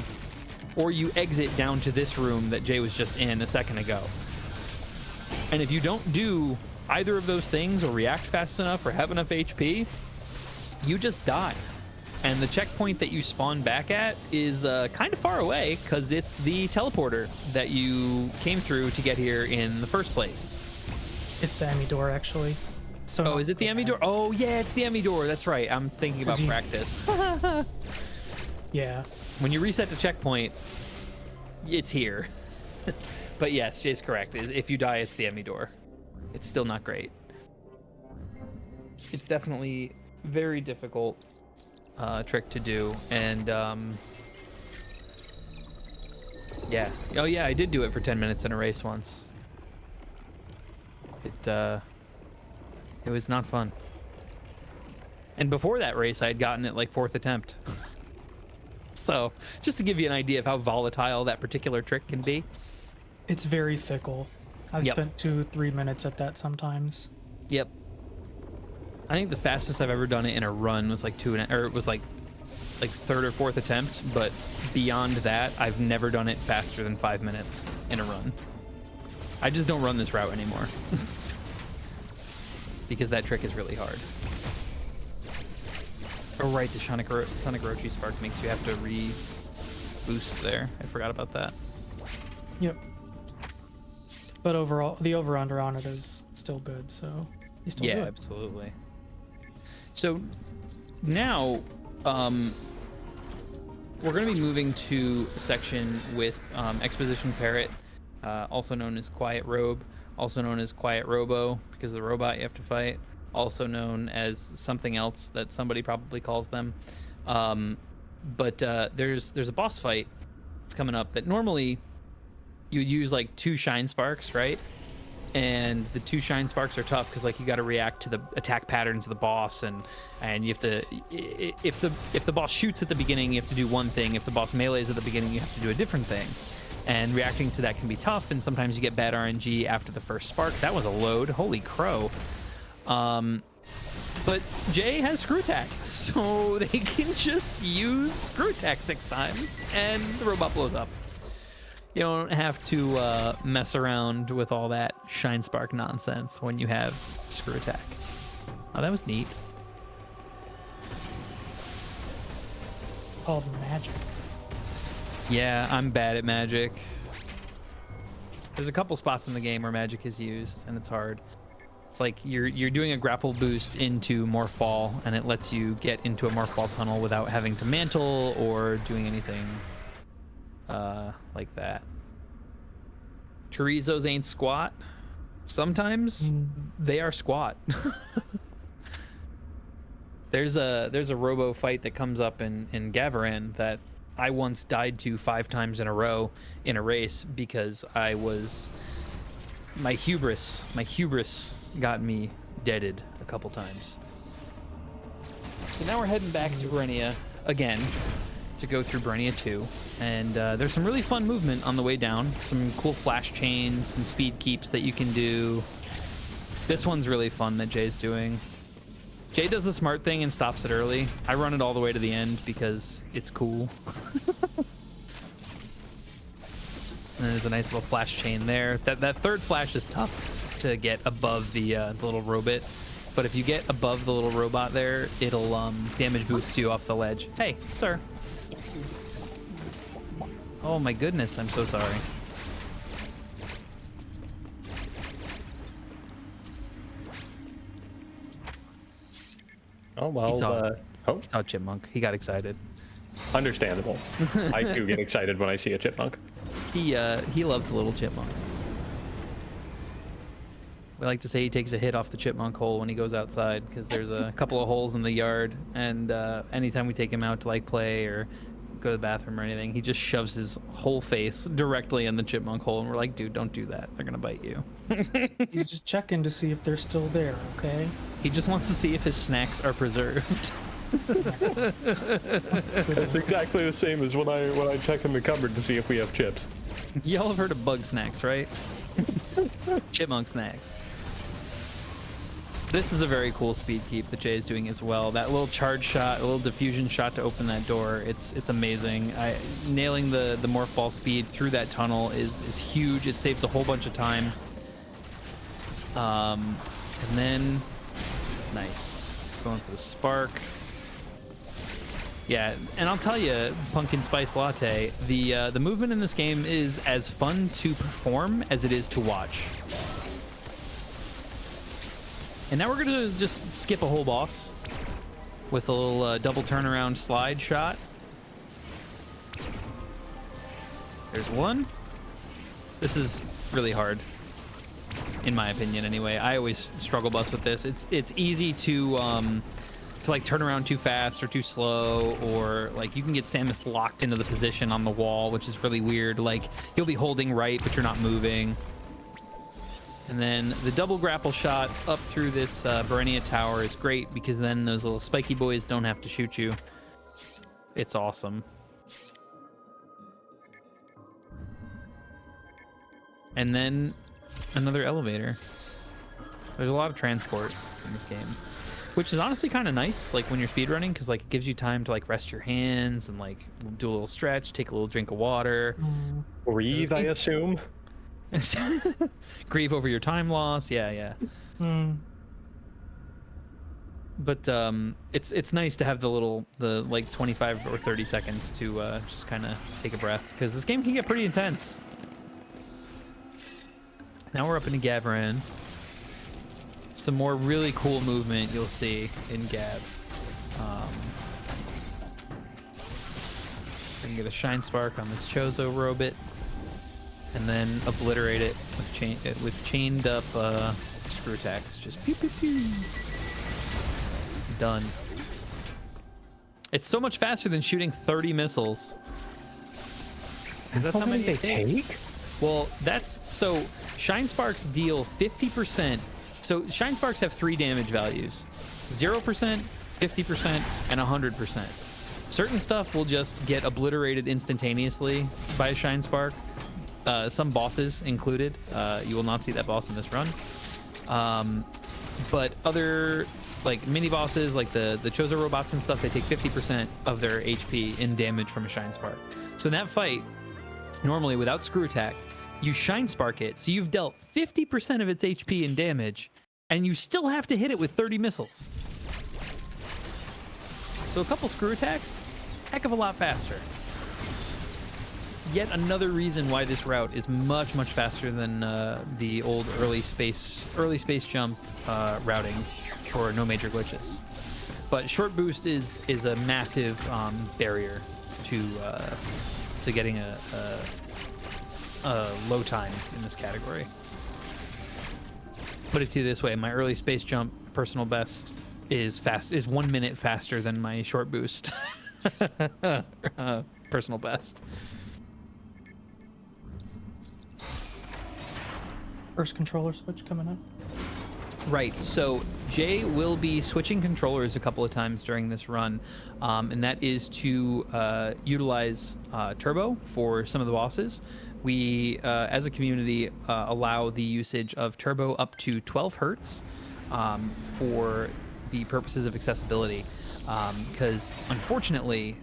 or you exit down to this room that Jay was just in a second ago. And if you don't do either of those things, or react fast enough, or have enough HP, you just die. And the checkpoint that you spawn back at is kind of far away, because it's the teleporter that you came through to get here in the first place. It's the Emmy door, actually. So is it the Emmy door? Oh, yeah, it's the Emmy door. That's right. I'm thinking about practice. Yeah. When you reset the checkpoint, it's here. But yes, Jay's correct. If you die, it's the Emmy door. It's still not great. It's definitely very difficult trick to do, and yeah. Oh yeah, I did do it for 10 minutes in a race once. It was not fun. And before that race, I had gotten it like 4th attempt. So just to give you an idea of how volatile that particular trick can be. It's very fickle. I've spent 2-3 minutes at that sometimes. Yep. I think the fastest I've ever done it in a run was like 3rd or 4th attempt, but beyond that, I've never done it faster than 5 minutes in a run. I just don't run this route anymore. Because that trick is really hard. Oh right, the Sonic Orochi Spark makes you have to re-boost there. I forgot about that. Yep. But overall, the over-under on it is still good, so you still do it. Yeah, absolutely. So now, we're going to be moving to a section with Exposition Parrot, also known as Quiet Robe, also known as Quiet Robo, because of the robot you have to fight, also known as something else that somebody probably calls them. But there's a boss fight that's coming up that normally you would use like 2 shine sparks, right? And the 2 shine sparks are tough because like you got to react to the attack patterns of the boss, and you have to, if the boss shoots at the beginning, you have to do one thing. If the boss melees at the beginning, you have to do a different thing. And reacting to that can be tough, and sometimes you get bad RNG after the first spark. That was a load. Holy crow. But Jay has screw attack, so they can just use screw attack 6 times and the robot blows up. You don't have to mess around with all that shine spark nonsense when you have screw attack. Oh, that was neat. Called magic. Yeah, I'm bad at magic. There's a couple spots in the game where magic is used, and it's hard. It's like you're doing a grapple boost into Morph Ball, and it lets you get into a Morph Ball tunnel without having to mantle or doing anything like that. Chorizos ain't squat. Sometimes they are squat. There's a robo fight that comes up in Gavaran that I once died to 5 times in a row in a race because my hubris got me deaded a couple times. So now we're heading back to Renia again, to go through Brenia 2, and there's some really fun movement on the way down. Some cool flash chains, some speed keeps that you can do. This one's really fun that Jay's doing. Jay does the smart thing and stops it early. I run it all the way to the end because it's cool. And there's a nice little flash chain there. That third flash is tough to get above the little robot. But if you get above the little robot there, it'll damage boost you off the ledge. Hey, sir. Oh my goodness, I'm so sorry. Oh, well, He saw oh, Chipmunk. He got excited. understandable. I too get excited when I see a chipmunk. He loves the little chipmunk. We like to say he takes a hit off the chipmunk hole when he goes outside because there's a couple of holes in the yard, and anytime we take him out to like play or go to the bathroom or anything, he just shoves his whole face directly in the chipmunk hole, and we're like, dude, don't do that. They're gonna bite you. He's just checking to see if they're still there, okay? He just wants to see if his snacks are preserved. It's exactly the same as when I check in the cupboard to see if we have chips. Y'all have heard of bug snacks, right? Chipmunk snacks. This is a very cool speed keep that Jay is doing as well. That little charge shot, a little diffusion shot to open that door, it's amazing. Nailing the morph ball speed through that tunnel is huge. It saves a whole bunch of time. And then, nice. Going for the spark. Yeah, and I'll tell you, Pumpkin Spice Latte, the movement in this game is as fun to perform as it is to watch. And now we're gonna just skip a whole boss with a little double turnaround slide shot. There's one. This is really hard, in my opinion. Anyway, I always struggle bus with this. It's easy to like turn around too fast or too slow, or like you can get Samus locked into the position on the wall, which is really weird. Like you'll be holding right, but you're not moving. And then the double grapple shot up through this Berenia tower is great because then those little spiky boys don't have to shoot you. It's awesome. And then another elevator. There's a lot of transport in this game, which is honestly kind of nice, like when you're speedrunning, because like it gives you time to like rest your hands and like do a little stretch, take a little drink of water. Breathe, I assume. Grieve over your time loss. Yeah. But it's nice to have the like 25 or 30 seconds to just kind of take a breath, because this game can get pretty intense. Now we're up into Gavran. Some more really cool movement you'll see in Gav. I can get a Shine Spark on this Chozo robot, and then obliterate it with chained up screw attacks. Just pew pew pew. Done. It's so much faster than shooting 30 missiles. That's how many they take? Well, so Shine Sparks deal 50%. So Shine Sparks have 3 damage values: 0%, 50%, and 100%. Certain stuff will just get obliterated instantaneously by a Shine Spark. Some bosses included. You will not see that boss in this run. But other like mini bosses, like the Chozo robots and stuff, they take 50% of their HP in damage from a Shine Spark. So in that fight, normally without screw attack, you Shine Spark it, so you've dealt 50% of its HP in damage, and you still have to hit it with 30 missiles. So a couple screw attacks, heck of a lot faster. Yet another reason why this route is much faster than the old early space jump routing for no major glitches. But short boost is a massive barrier to getting a low time in this category. Put it to you this way: my early space jump personal best is 1 minute faster than my short boost personal best. First controller switch coming up. Right. So Jay will be switching controllers a couple of times during this run, and that is to utilize Turbo for some of the bosses. We, as a community, allow the usage of Turbo up to 12 hertz for the purposes of accessibility. Because unfortunately,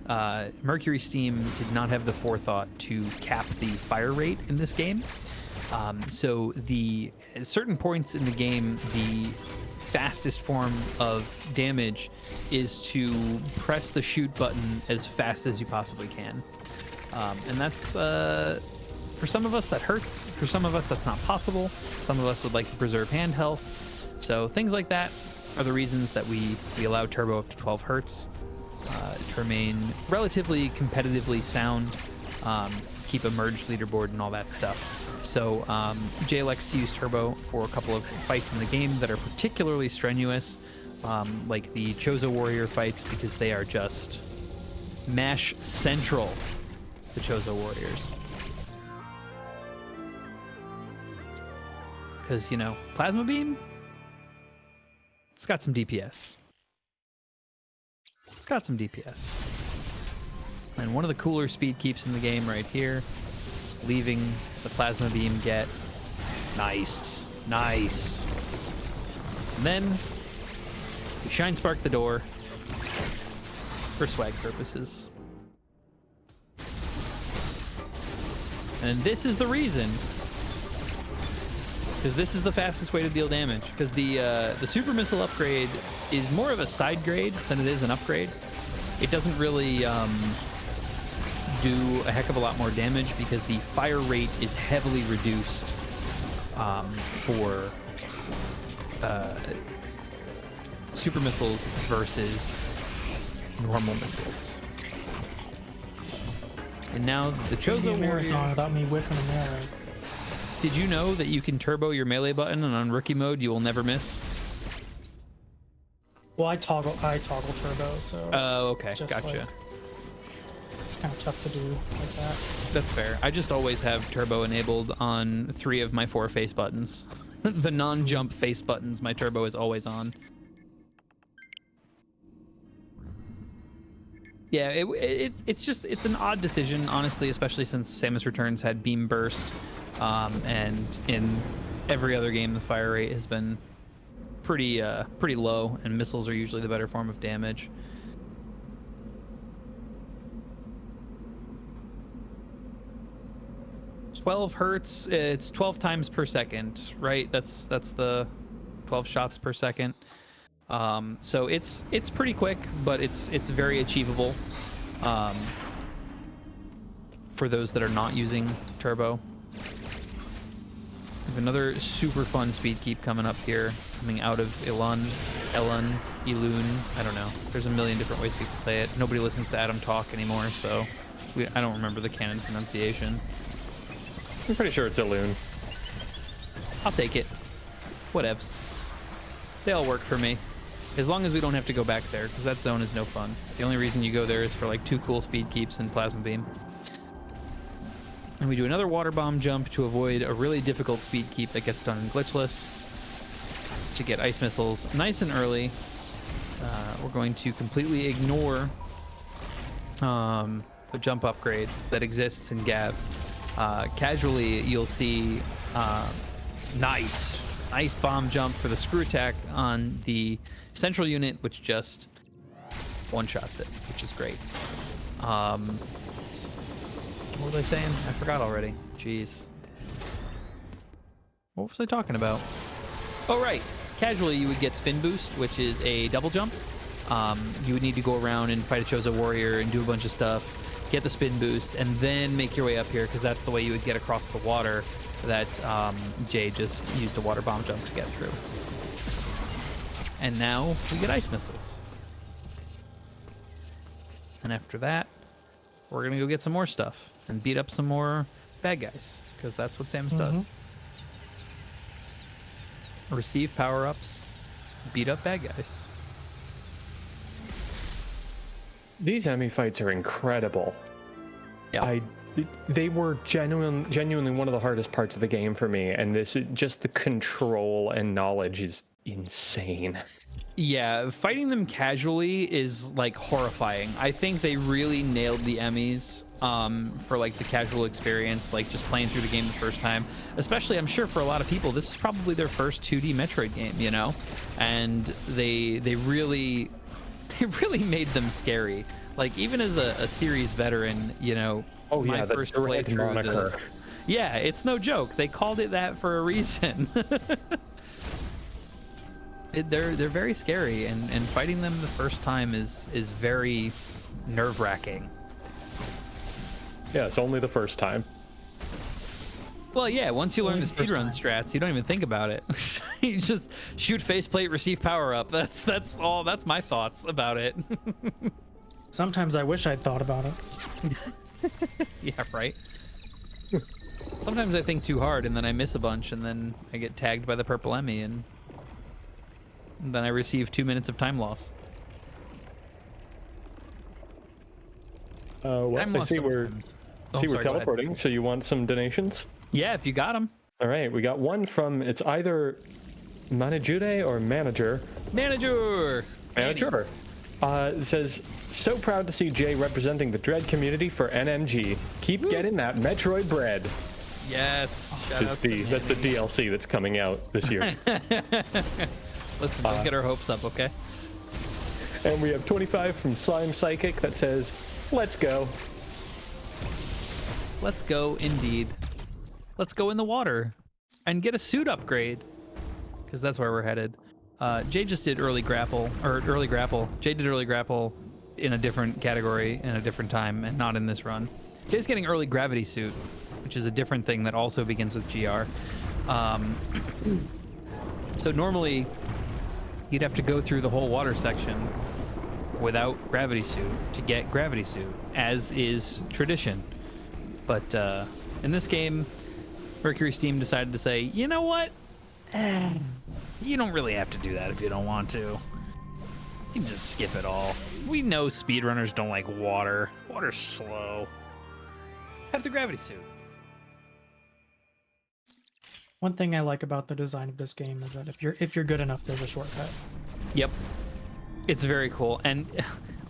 Mercury Steam did not have the forethought to cap the fire rate in this game. So at certain points in the game, the fastest form of damage is to press the shoot button as fast as you possibly can. And that's, for some of us that hurts, for some of us that's not possible. Some of us would like to preserve hand health. So things like that are the reasons that we allow Turbo up to 12 hertz to remain relatively competitively sound, keep a merged leaderboard and all that stuff. So Jay likes to use Turbo for a couple of fights in the game that are particularly strenuous, like the Chozo Warrior fights, because they are just mash central, the Chozo Warriors. Because, you know, Plasma Beam, it's got some DPS. It's got some DPS. And one of the cooler speed keeps in the game right here, leaving the Plasma Beam get. Nice. Nice. And then we Shine Spark the door for swag purposes. And this is the reason, because this is the fastest way to deal damage, because the super missile upgrade is more of a side grade than it is an upgrade. It doesn't really do a heck of a lot more damage because the fire rate is heavily reduced for super missiles versus normal missiles. And now the Chozo Warrior. Without me whiffing an arrow. Did you know that you can turbo your melee button, and on rookie mode you will never miss? Well, I toggle turbo, so. Oh, okay, just gotcha. like, it's kind of tough to do like that. That's fair. I just always have turbo enabled on 3 of my 4 face buttons. The non-jump face buttons, my turbo is always on. Yeah, it's an odd decision, honestly, especially since Samus Returns had Beam Burst, and in every other game the fire rate has been pretty low, and missiles are usually the better form of damage. "12 hertz, it's 12 times per second, right? That's the 12 shots per second. So it's pretty quick, but it's very achievable for those that are not using turbo. We have another super fun speed keep coming up here, coming out of Elun, I don't know. There's a million different ways people say it. Nobody listens to Adam talk anymore, so I don't remember the canon pronunciation. I'm pretty sure it's a loon. I'll take it. Whatevs. They all work for me. As long as we don't have to go back there, because that zone is no fun. The only reason you go there is for like 2 cool speed keeps and Plasma Beam. And we do another water bomb jump to avoid a really difficult speed keep that gets done in glitchless, to get ice missiles nice and early. We're going to completely ignore the jump upgrade that exists in Gav. Casually, you'll see nice bomb jump for the screw attack on the central unit, which just one-shots it, which is great. What was I saying? I forgot already. Jeez. What was I talking about? Oh, right. Casually, you would get spin boost, which is a double jump. You would need to go around and fight a Chozo Warrior and do a bunch of stuff, get the spin boost, and then make your way up here, because that's the way you would get across the water that Jay just used a water bomb jump to get through. And now we get ice missiles. And after that, we're gonna go get some more stuff and beat up some more bad guys, because that's what Samus does. Receive power-ups, beat up bad guys. These enemy fights are incredible. Yeah. They were genuinely one of the hardest parts of the game for me, and this just the control and knowledge is insane. Yeah, fighting them casually is like horrifying. I think they really nailed the Emmys for like the casual experience, like just playing through the game the first time. Especially, I'm sure for a lot of people, this is probably their first 2D Metroid game, you know, and they really made them scary. Like even as a series veteran, you know, Oh my yeah, the first Dread playthrough. moniker. Yeah, it's no joke. They called it that for a reason. They're very scary, and fighting them the first time is very nerve-wracking. Yeah, it's only the first time. Well, yeah, once you learn Only the the first speedrun strats, you don't even think about it. You just shoot faceplate, receive power up. That's all. That's my thoughts about it. Sometimes I wish I'd thought about it. Yeah, right. Sometimes I think too hard, and then I miss a bunch, and then I get tagged by the purple Emmy, and then I receive 2 minutes of time loss. Well, Time I loss see we're sometimes. see Oh, we're sorry, go ahead. teleporting. So you want some donations? Yeah, if you got them. All right, we got one from, it's either Manajude or Manager. Manager. Manager. It says, so proud to see Jay representing the Dread community for NMG. Keep getting that Metroid bread. Yes. Shout That's out to that's the DLC that's coming out this year. Listen, don't get our hopes up, okay? And we have 25 from Slime Psychic that says, let's go. Let's go, indeed. Let's go in the water and get a suit upgrade, because that's where we're headed. Jay just did early grapple. Jay did early grapple in a different category in a different time, and not in this run. Jay's getting early gravity suit, which is a different thing that also begins with GR. So normally, you'd have to go through the whole water section without gravity suit to get gravity suit, as is tradition. But in this game, Mercury Steam decided to say, you know what? You don't really have to do that if you don't want to. You can just skip it all. We know speedrunners don't like water. Water's slow. Have the gravity suit. One thing I like about the design of this game is that if you're good enough, there's a shortcut. Yep. It's very cool. And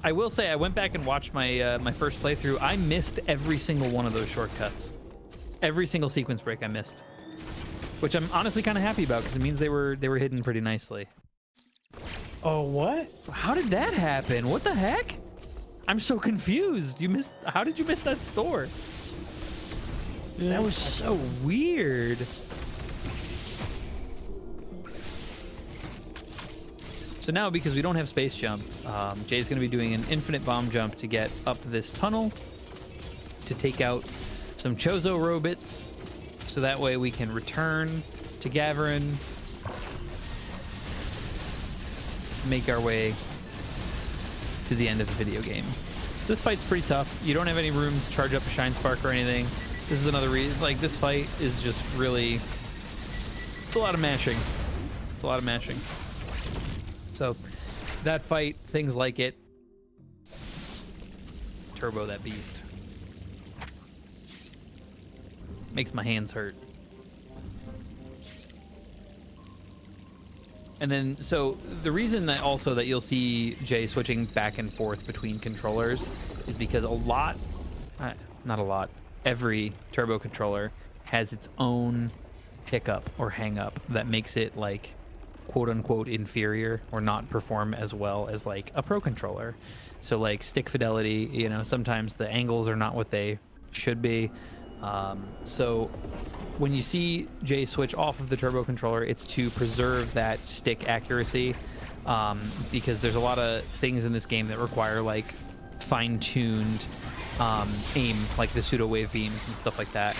I will say, I went back and watched my my first playthrough. I missed every single one of those shortcuts. Every single sequence break I missed. Which I'm honestly kind of happy about, because it means they were hidden pretty nicely. Oh, what? How did that happen? What the heck? I'm so confused. How did you miss that store? That was so weird. So now, because we don't have space jump, Jay's going to be doing an infinite bomb jump to get up this tunnel to take out some Chozo robots, so that way we can return to Gavarin, make our way to the end of the video game. This fight's pretty tough. You don't have any room to charge up a Shine Spark or anything. This is another reason, like, this fight is just really, it's a lot of mashing. It's a lot of mashing. So that fight, things like it, turbo that beast. Makes my hands hurt. And then, so the reason that also that you'll see Jay switching back and forth between controllers is because every turbo controller has its own hiccup or hang up that makes it like quote unquote inferior or not perform as well as like a pro controller. So like stick fidelity, you know, sometimes the angles are not what they should be. So when you see Jay switch off of the turbo controller, it's to preserve that stick accuracy, because there's a lot of things in this game that require like fine-tuned aim, like the pseudo wave beams and stuff like that,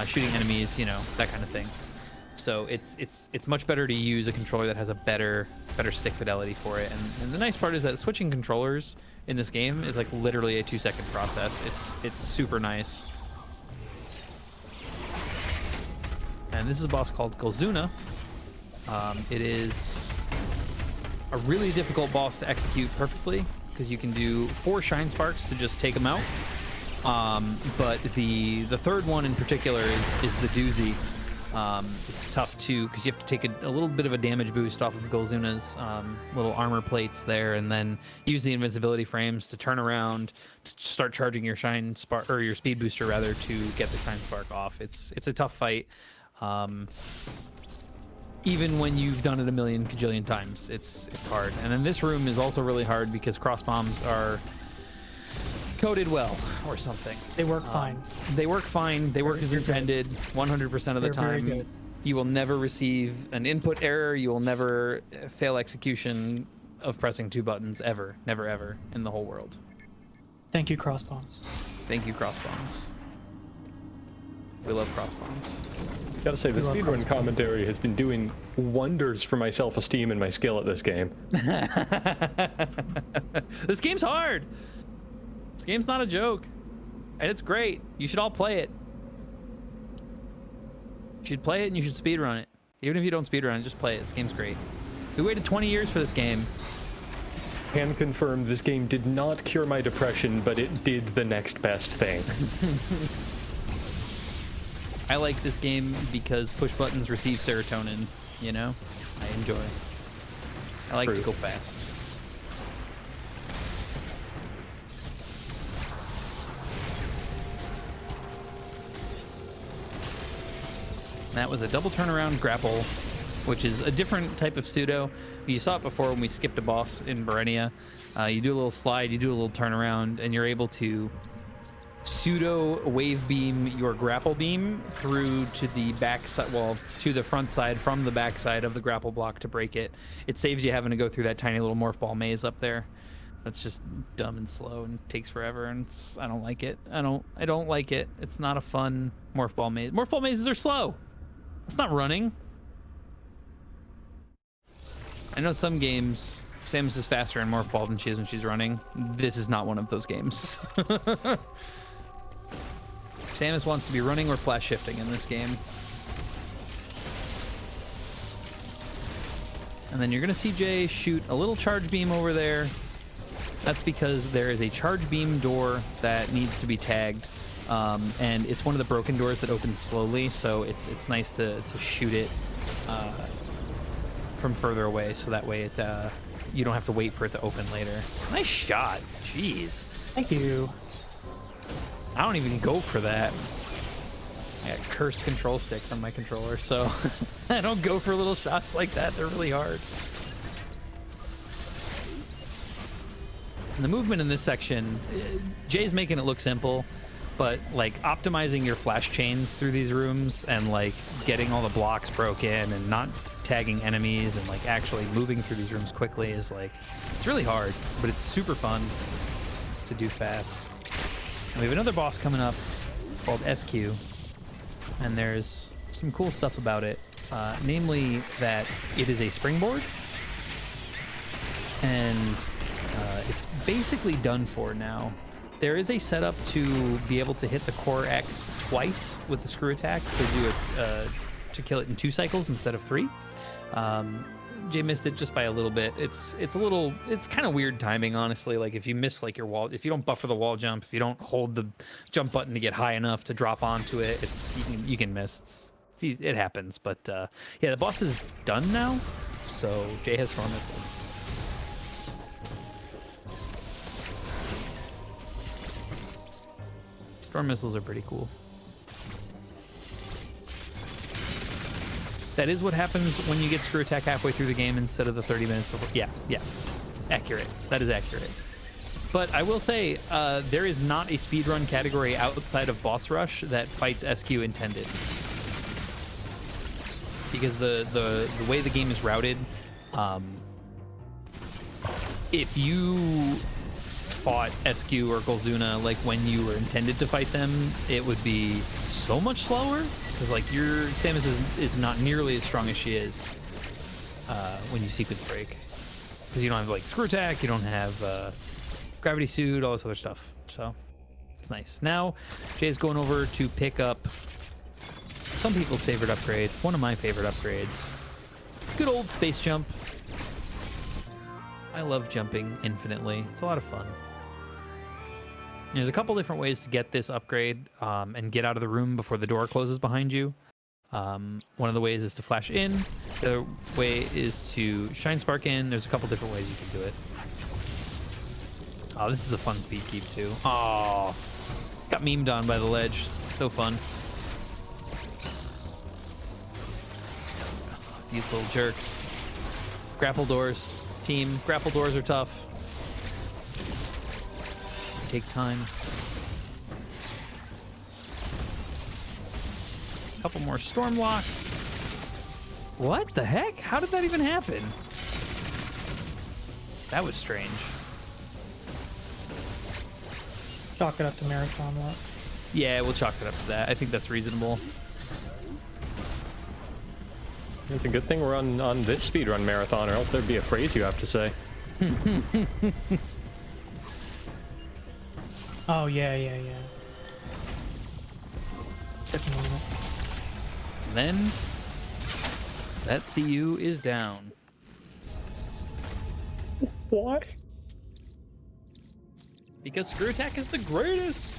shooting enemies, you know, that kind of thing. So it's much better to use a controller that has a better stick fidelity for it. And the nice part is that switching controllers in this game is like literally a 2-second process. It's super nice. And this is a boss called Golzuna. It is a really difficult boss to execute perfectly, because you can do 4 Shine Sparks to just take him out. But the third one in particular is the doozy. It's tough too because you have to take a little bit of a damage boost off of Golzuna's little armor plates there, and then use the invincibility frames to turn around to start charging your shine spark or your speed booster rather to get the shine spark off. It's a tough fight. Even when you've done it a million kajillion times, it's hard. And then this room is also really hard because cross bombs are coded well or something. They work fine. They work fine. They work as intended 100% of the They're very time. good. You will never receive an input error. You will never fail execution of pressing 2 buttons ever. Never ever in the whole world. Thank you, cross bombs. Thank you, cross bombs. We love cross bombs. Gotta say, the love speedrun cross-play. commentary has been doing wonders for my self-esteem and my skill at this game. This game's hard. This game's not a joke. And it's great. You should all play it. You should play it and you should speedrun it. Even if you don't speedrun it, just play it. This game's great. We waited 20 years for this game. Can confirm this game did not cure my depression, but it did the next best thing. I like this game because push buttons receive serotonin, you know? I enjoy. I like to Truth. go fast. That was a double turnaround grapple, which is a different type of pseudo. You saw it before when we skipped a boss in Berenia. You do a little slide, you do a little turnaround, and you're able to pseudo wave beam your grapple beam through to the back side, well, to the front side from the back side of the grapple block to break it. It saves you having to go through that tiny little morph ball maze up there. That's just dumb and slow and takes forever, and I don't like it. I don't like it. It's not a fun morph ball maze. Morph ball mazes are slow. It's not running. I know some games Samus is faster in morph ball than she is when she's running. This is not one of those games. Samus wants to be running or flash shifting in this game. And then you're going to see Jay shoot a little charge beam over there. That's because there is a charge beam door that needs to be tagged. And it's one of the broken doors that opens slowly, so it's nice to shoot it from further away, so that way it you don't have to wait for it to open later. Nice shot. Jeez. Thank you. I don't even go for that. I got cursed control sticks on my controller, so I don't go for little shots like that. They're really hard. And the movement in this section, Jay's making it look simple, but like optimizing your flash chains through these rooms and like getting all the blocks broken and not tagging enemies and like actually moving through these rooms quickly is like, it's really hard, but it's super fun to do fast. And we have another boss coming up called SQ, and there's some cool stuff about it, namely that it is a springboard, and it's basically done for now. There is a setup to be able to hit the core X twice with the screw attack to do it to kill it in 2 cycles instead of 3. Jay missed it just by a little bit. It's kind of weird timing, honestly. Like if you miss like your wall, if you don't buffer the wall jump, if you don't hold the jump button to get high enough to drop onto it, you can miss. It's easy, it happens. But yeah, the boss is done now, so Jay has Storm Missiles. Storm Missiles are pretty cool. That is what happens when you get screw attack halfway through the game instead of the 30 minutes before. Yeah. Accurate. That is accurate. But I will say, there is not a speedrun category outside of Boss Rush that fights SQ intended. Because the way the game is routed, if you fought SQ or Golzuna like when you were intended to fight them, it would be so much slower. Because like your Samus is not nearly as strong as she is when you sequence break. Because you don't have like screw attack, you don't have gravity suit, all this other stuff. So it's nice. Now Jay's going over to pick up some people's favorite upgrade, one of my favorite upgrades. Good old space jump. I love jumping infinitely. It's a lot of fun. There's a couple different ways to get this upgrade and get out of the room before the door closes behind you. One of the ways is to flash in. The other way is to shine spark in. There's a couple different ways you can do it. Oh, this is a fun speed keep too. Oh, got memed on by the ledge. So fun. These little jerks. Grapple doors. Team, grapple doors are tough. Take time. Couple more storm locks. What the heck? How did that even happen? That was strange. Chalk it up to marathon luck. Yeah, we'll chalk it up to that. I think that's reasonable. It's a good thing we're on this speedrun marathon, or else there'd be a phrase you have to say. Oh, yeah. And then that CU is down. Why? Because screw attack is the greatest.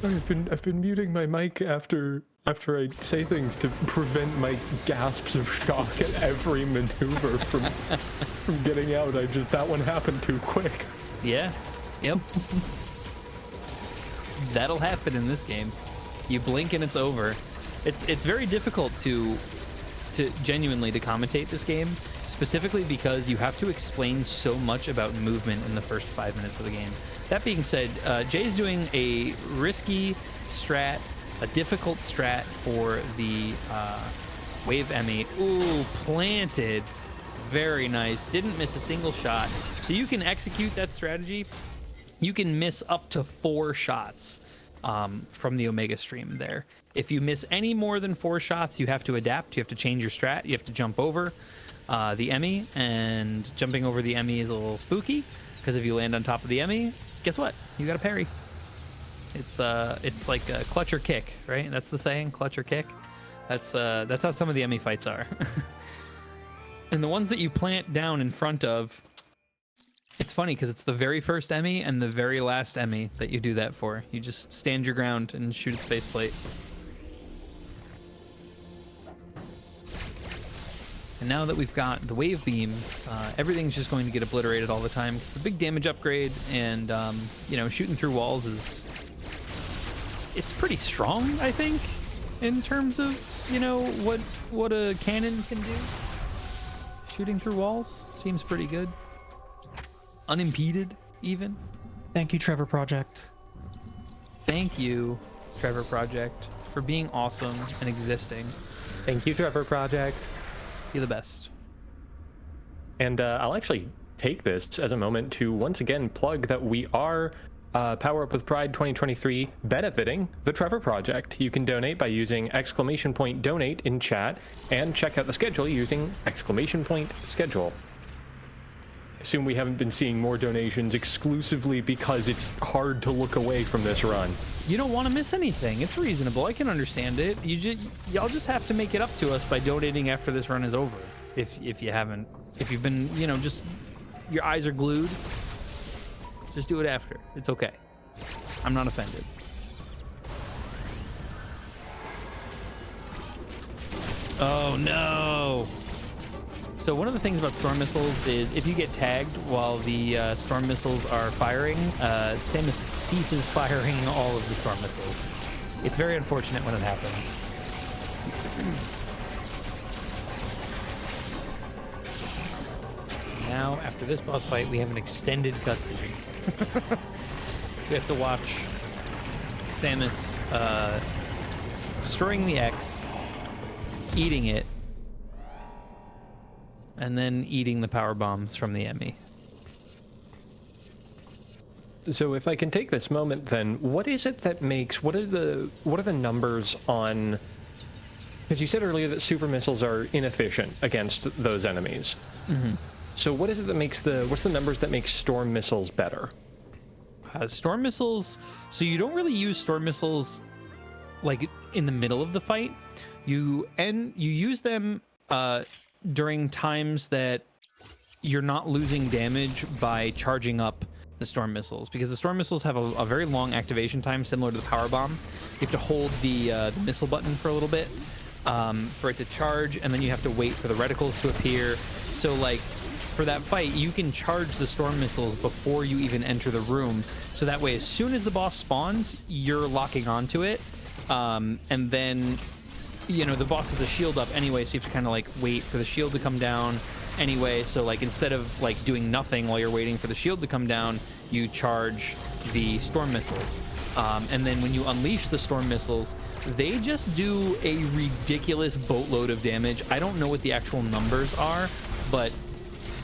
I've been muting my mic after I say things to prevent my gasps of shock at every maneuver from getting out. That one happened too quick. Yeah. Yep. That'll happen in this game. You blink and it's over. It's very difficult to genuinely to commentate this game, specifically because you have to explain so much about movement in the first 5 minutes of the game. That being said, Jay's doing a risky strat, a difficult strat for the Wave Emmy. Ooh, planted. Very nice. Didn't miss a single shot. So you can execute that strategy. You can miss up to 4 shots from the Omega stream there. If you miss any more than 4 shots, you have to adapt. You have to change your strat. You have to jump over the Emmy, and jumping over the Emmy is a little spooky because if you land on top of the Emmy, guess what? You got a parry. It's like a clutch or kick, right? That's the saying, clutch or kick. That's how some of the Emmy fights are. And the ones that you plant down in front of, it's funny because it's the very first Emmy and the very last Emmy that you do that for. You just stand your ground and shoot its faceplate. And now that we've got the wave beam, everything's just going to get obliterated all the time. It's a big damage upgrade, and you know, shooting through walls it's pretty strong, I think, in terms of, you know, what a cannon can do. Shooting through walls seems pretty good. Unimpeded, even. Thank you, Trevor Project. Thank you, Trevor Project, for being awesome and existing. Thank you, Trevor Project. You're the best. And I'll actually take this as a moment to once again plug that we are Power Up with Pride 2023 benefiting the Trevor Project. You can donate by using !donate in chat and check out the schedule using !schedule. I assume we haven't been seeing more donations exclusively because it's hard to look away from this run. You don't want to miss anything. It's reasonable. I can understand it. Y'all just have to make it up to us by donating after this run is over. If you've been, you know, just your eyes are glued, just do it after. It's okay. I'm not offended. Oh no. So one of the things about storm missiles is if you get tagged while the storm missiles are firing, Samus ceases firing all of the storm missiles. It's very unfortunate when it happens. Now, after this boss fight, we have an extended cutscene. So we have to watch Samus destroying the X, eating it, and then eating the power bombs from the Emmy. So if I can take this moment, then what is it that makes what are the numbers on? Because you said earlier that super missiles are inefficient against those enemies. Mm-hmm. So what is it that makes what's the numbers that make storm missiles better? Storm missiles. So you don't really use storm missiles like in the middle of the fight. You use them during times that you're not losing damage by charging up the storm missiles, because the storm missiles have a very long activation time, similar to the power bomb. You have to hold the missile button for a little bit for it to charge, and then you have to wait for the reticles to appear. So like for that fight, you can charge the storm missiles before you even enter the room, so that way as soon as the boss spawns, you're locking onto it, and then you know the boss has a shield up anyway, so you have to kind of like wait for the shield to come down anyway. So like instead of like doing nothing while you're waiting for the shield to come down, you charge the storm missiles, and then when you unleash the storm missiles, they just do a ridiculous boatload of damage. I don't know what the actual numbers are, but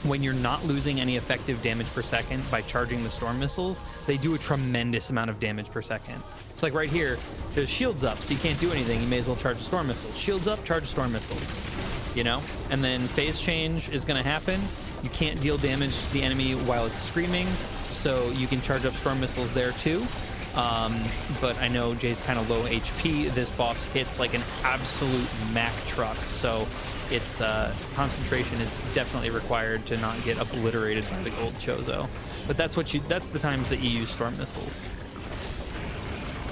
when you're not losing any effective damage per second by charging the storm missiles, they do a tremendous amount of damage per second. It's like right here, there's shields up, so you can't do anything. You may as well charge the storm missiles. Shields up, charge the storm missiles. You know? And then phase change is going to happen. You can't deal damage to the enemy while it's screaming, so you can charge up storm missiles there too. But I know Jay's kind of low HP. This boss hits like an absolute Mack truck, so its concentration is definitely required to not get obliterated by the gold Chozo. But that's the times that you use storm missiles.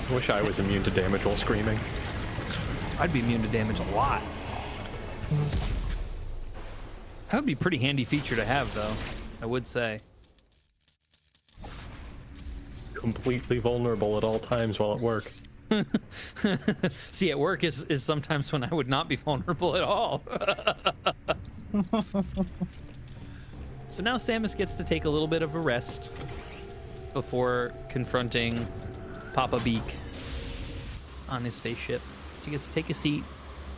I wish I was immune to damage while screaming. I'd be immune to damage a lot. That would be a pretty handy feature to have, though, I would say. Completely vulnerable at all times while at work. See, at work is sometimes when I would not be vulnerable at all. So now Samus gets to take a little bit of a rest before confronting Papa Beak on his spaceship. She gets to take a seat,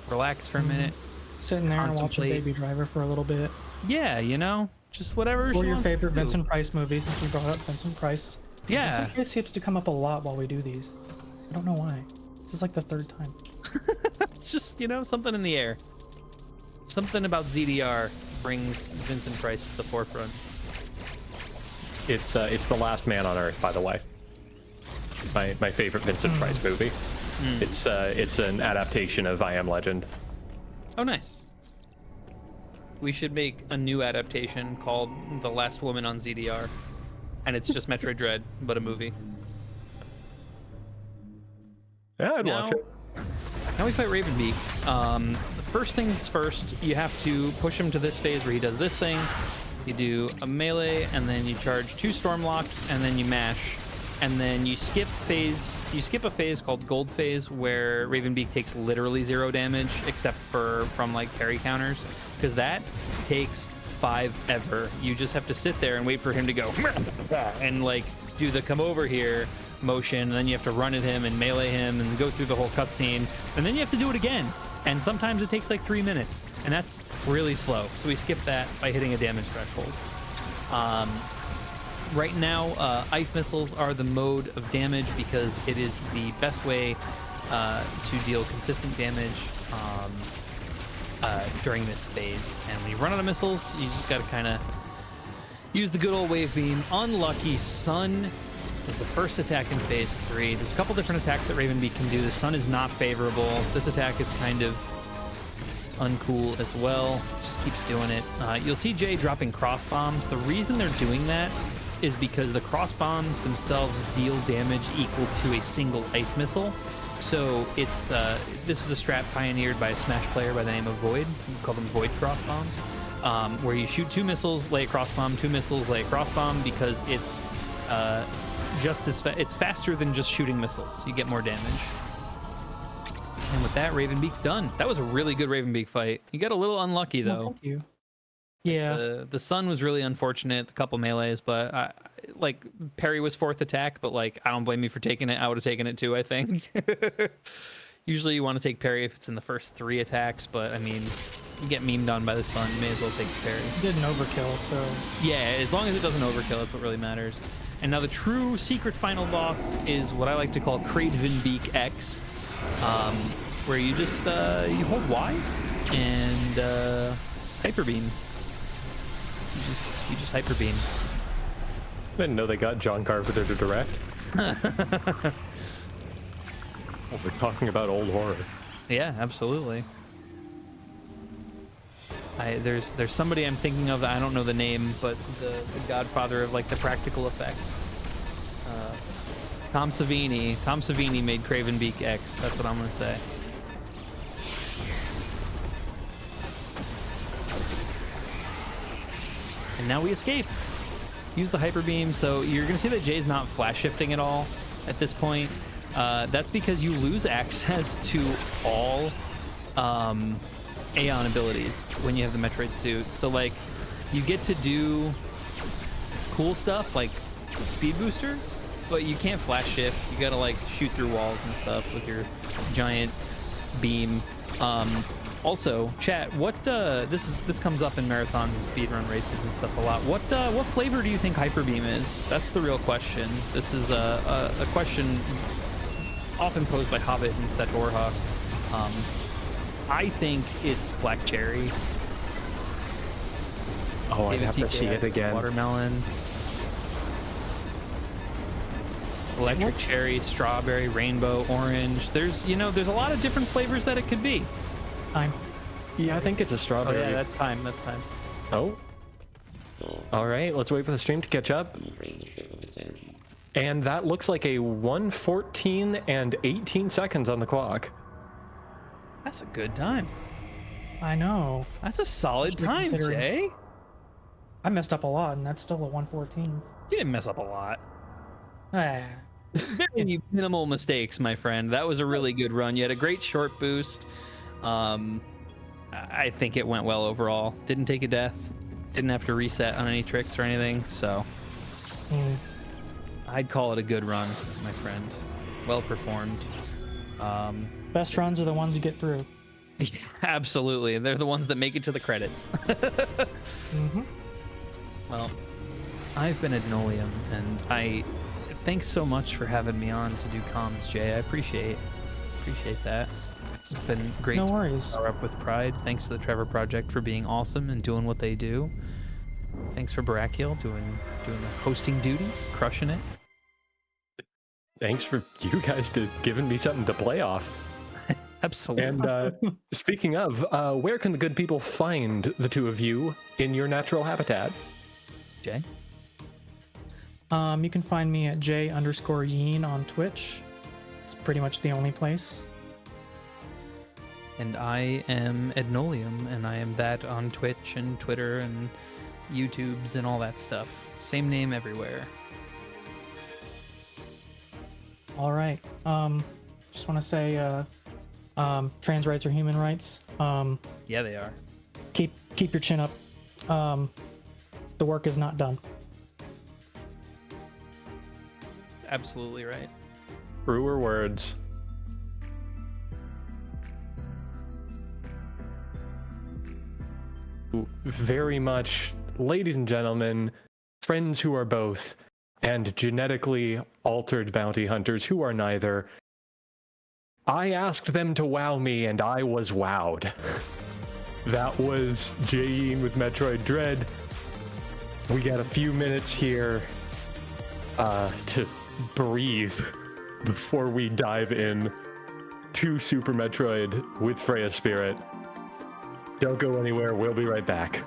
relax for a minute, Sitting there and watching contemplate. Baby Driver for a little bit. Yeah, you know, just whatever. Or she your wants favorite to do. Vincent Price movies, since you brought up Vincent Price. Yeah. Vincent Price seems to come up a lot while we do these. I don't know why. This is like the third time. It's just, you know, something in the air. Something about ZDR brings Vincent Price to the forefront. It's The Last Man on Earth, by the way. My favorite Vincent Price movie. It's an adaptation of I Am Legend. Oh, nice. We should make a new adaptation called The Last Woman on ZDR. And it's just Metroid Dread, but a movie. Yeah, I'd watch it. Now we fight Ravenbeak. The first things first, you have to push him to this phase where he does this thing. You do a melee, and then you charge 2 storm locks, and then you mash. And then you skip phase. You skip a phase called Gold Phase, where Ravenbeak takes literally 0 damage, except from like parry counters, because that takes 5 ever. You just have to sit there and wait for him to go and like do the come over here motion, and then you have to run at him and melee him and go through the whole cutscene, and then you have to do it again. And sometimes it takes like 3 minutes, and that's really slow. So we skip that by hitting a damage threshold. Right now, ice missiles are the mode of damage because it is the best way to deal consistent damage during this phase. And when you run out of missiles, you just got to kind of use the good old wave beam. Unlucky Sun is the first attack in phase 3. There's a couple different attacks that Ravenbeak can do. The Sun is not favorable. This attack is kind of uncool as well. Just keeps doing it. You'll see Jay dropping cross bombs. The reason they're doing that is because the cross bombs themselves deal damage equal to a single ice missile. So it's this was a strat pioneered by a Smash player by the name of Void. We call them Void cross bombs, where you shoot 2 missiles, lay a cross bomb, 2 missiles, lay a cross bomb, because it's it's faster than just shooting missiles. You get more damage. And with that, Ravenbeak's done. That was a really good Ravenbeak fight. You got a little unlucky though. Well, thank you. Yeah. The Sun was really unfortunate, a couple melees, but like parry was 4th attack, but like I don't blame you for taking it. I would have taken it too, I think. Usually you want to take parry if it's in the first 3 attacks, but I mean, you get memed on by the Sun, you may as well take the parry. It didn't overkill, so Yeah, as long as it doesn't overkill, that's what really matters. And now the true secret final boss is what I like to call Cravenbeak X, where you just you hold Y and hyper beam. You just hyper beam. I didn't know they got John Carpenter to direct. Oh, we're talking about old horror. Yeah, absolutely. There's somebody I'm thinking of. I don't know the name, but the godfather of like the practical effects. Tom Savini. Tom Savini made Craven Beak X. That's what I'm gonna say. And now we escape. Use the hyper beam. So you're gonna see that Jay's not flash shifting at all at this point. That's because you lose access to all Aeon abilities when you have the Metroid suit. So like you get to do cool stuff like speed booster, but you can't flash shift. You gotta like shoot through walls and stuff with your giant beam. Also, chat, what this comes up in marathons and speedrun races and stuff a lot. What flavor do you think Hyper Beam is? That's the real question. This is a question often posed by Hobbit and Satorha. I think it's black cherry. Oh, I'd David have to TK see it has again. Watermelon. Electric cherry, strawberry, rainbow, orange. There's a lot of different flavors that it could be. Time. Yeah, I think it's a Oh strawberry. yeah, that's time. That's time. Oh. All right, let's wait for the stream to catch up. And that looks like a 1:14 and 18 seconds on the clock. That's a good time. I know. That's a solid Especially time, considering- Jay. I messed up a lot, and that's still a 114. You didn't mess up a lot. Ah. Very minimal mistakes, my friend. That was a really good run. You had a great short boost. I think it went well overall. Didn't take a death. Didn't have to reset on any tricks or anything. So I'd call it a good run, my friend. Well performed. Best runs are the ones you get through. Yeah, absolutely. They're the ones that make it to the credits. Well, I've been Adnolium, and I thanks so much for having me on to do comms, Jay. I appreciate that. It's been great. No worries. To power up with pride. Thanks to the Trevor Project for being awesome and doing what they do. Thanks for Barakiel doing the hosting duties, crushing it. Thanks for you guys to giving me something to play off. Absolutely. And speaking of, where can the good people find the two of you in your natural habitat? Jay? You can find me at J_Yeen on Twitch. It's pretty much the only place. And I am Adnolium, and I am that on Twitch and Twitter and YouTubes and all that stuff. Same name everywhere. All right. Just want to say, trans rights are human rights. Yeah, they are. Keep your chin up. The work is not done. Absolutely right. Truer words. Very much, ladies and gentlemen, friends who are both, and genetically altered bounty hunters who are neither. I asked them to wow me, and I was wowed. That was Jayeen with Metroid Dread. We got a few minutes here to breathe before we dive in to Super Metroid with Freya Spirit. Don't go anywhere, we'll be right back.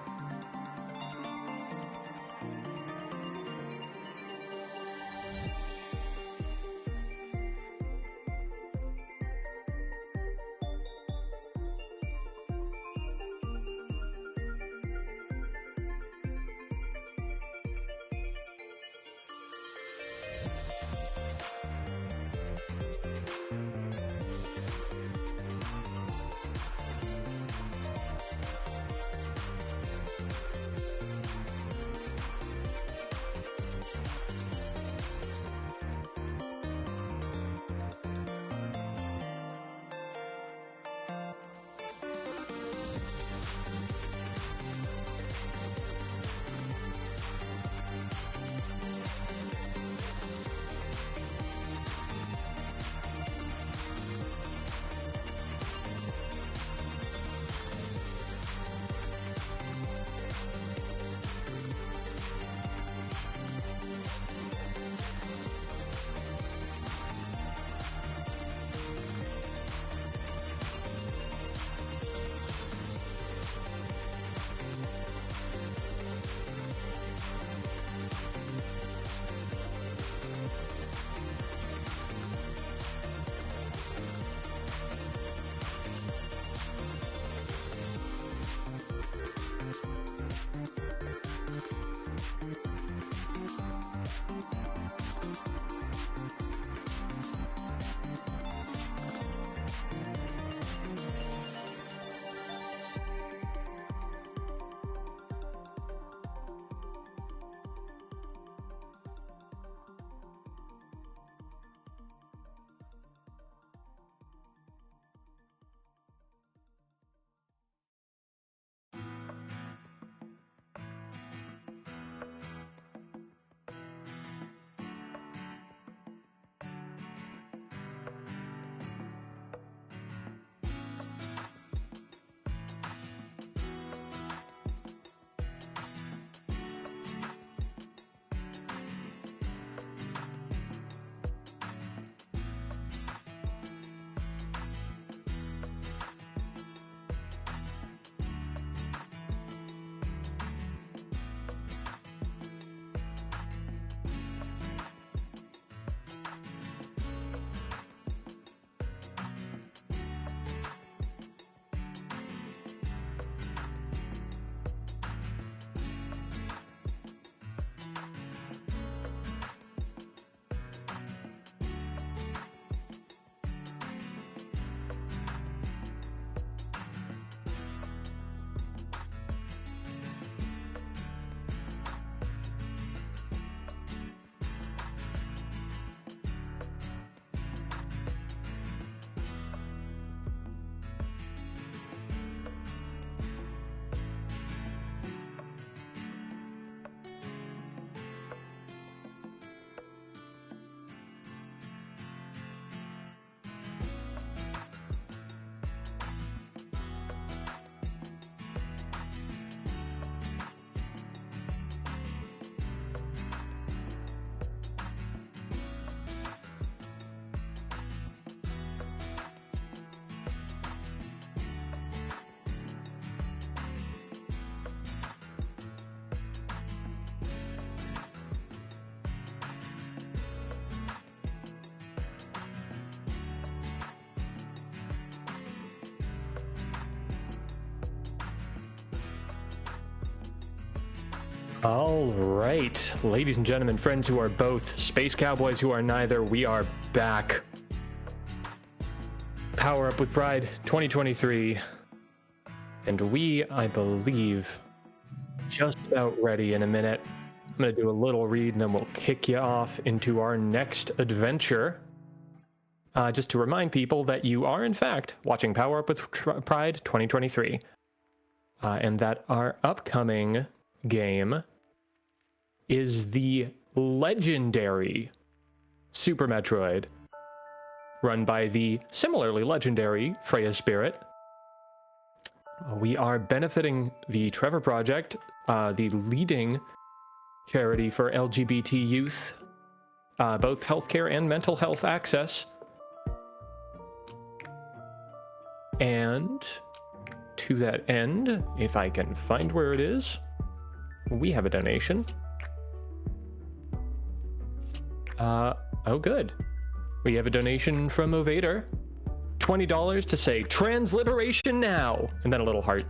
All right, ladies and gentlemen, friends who are both, space cowboys who are neither, we are back. Power Up with Pride 2023. And we, I believe, just about ready in a minute. I'm going to do a little read and then we'll kick you off into our next adventure. Just to remind people that you are, in fact, watching Power Up with Pride 2023. And that our upcoming game is the legendary Super Metroid, run by the similarly legendary Freya Spirit. We are benefiting the Trevor Project, the leading charity for LGBT youth, both healthcare and mental health access. And to that end, if I can find where it is, we have a donation. Oh, good. We have a donation from Ovator. $20 to say, Transliberation now! And then a little heart.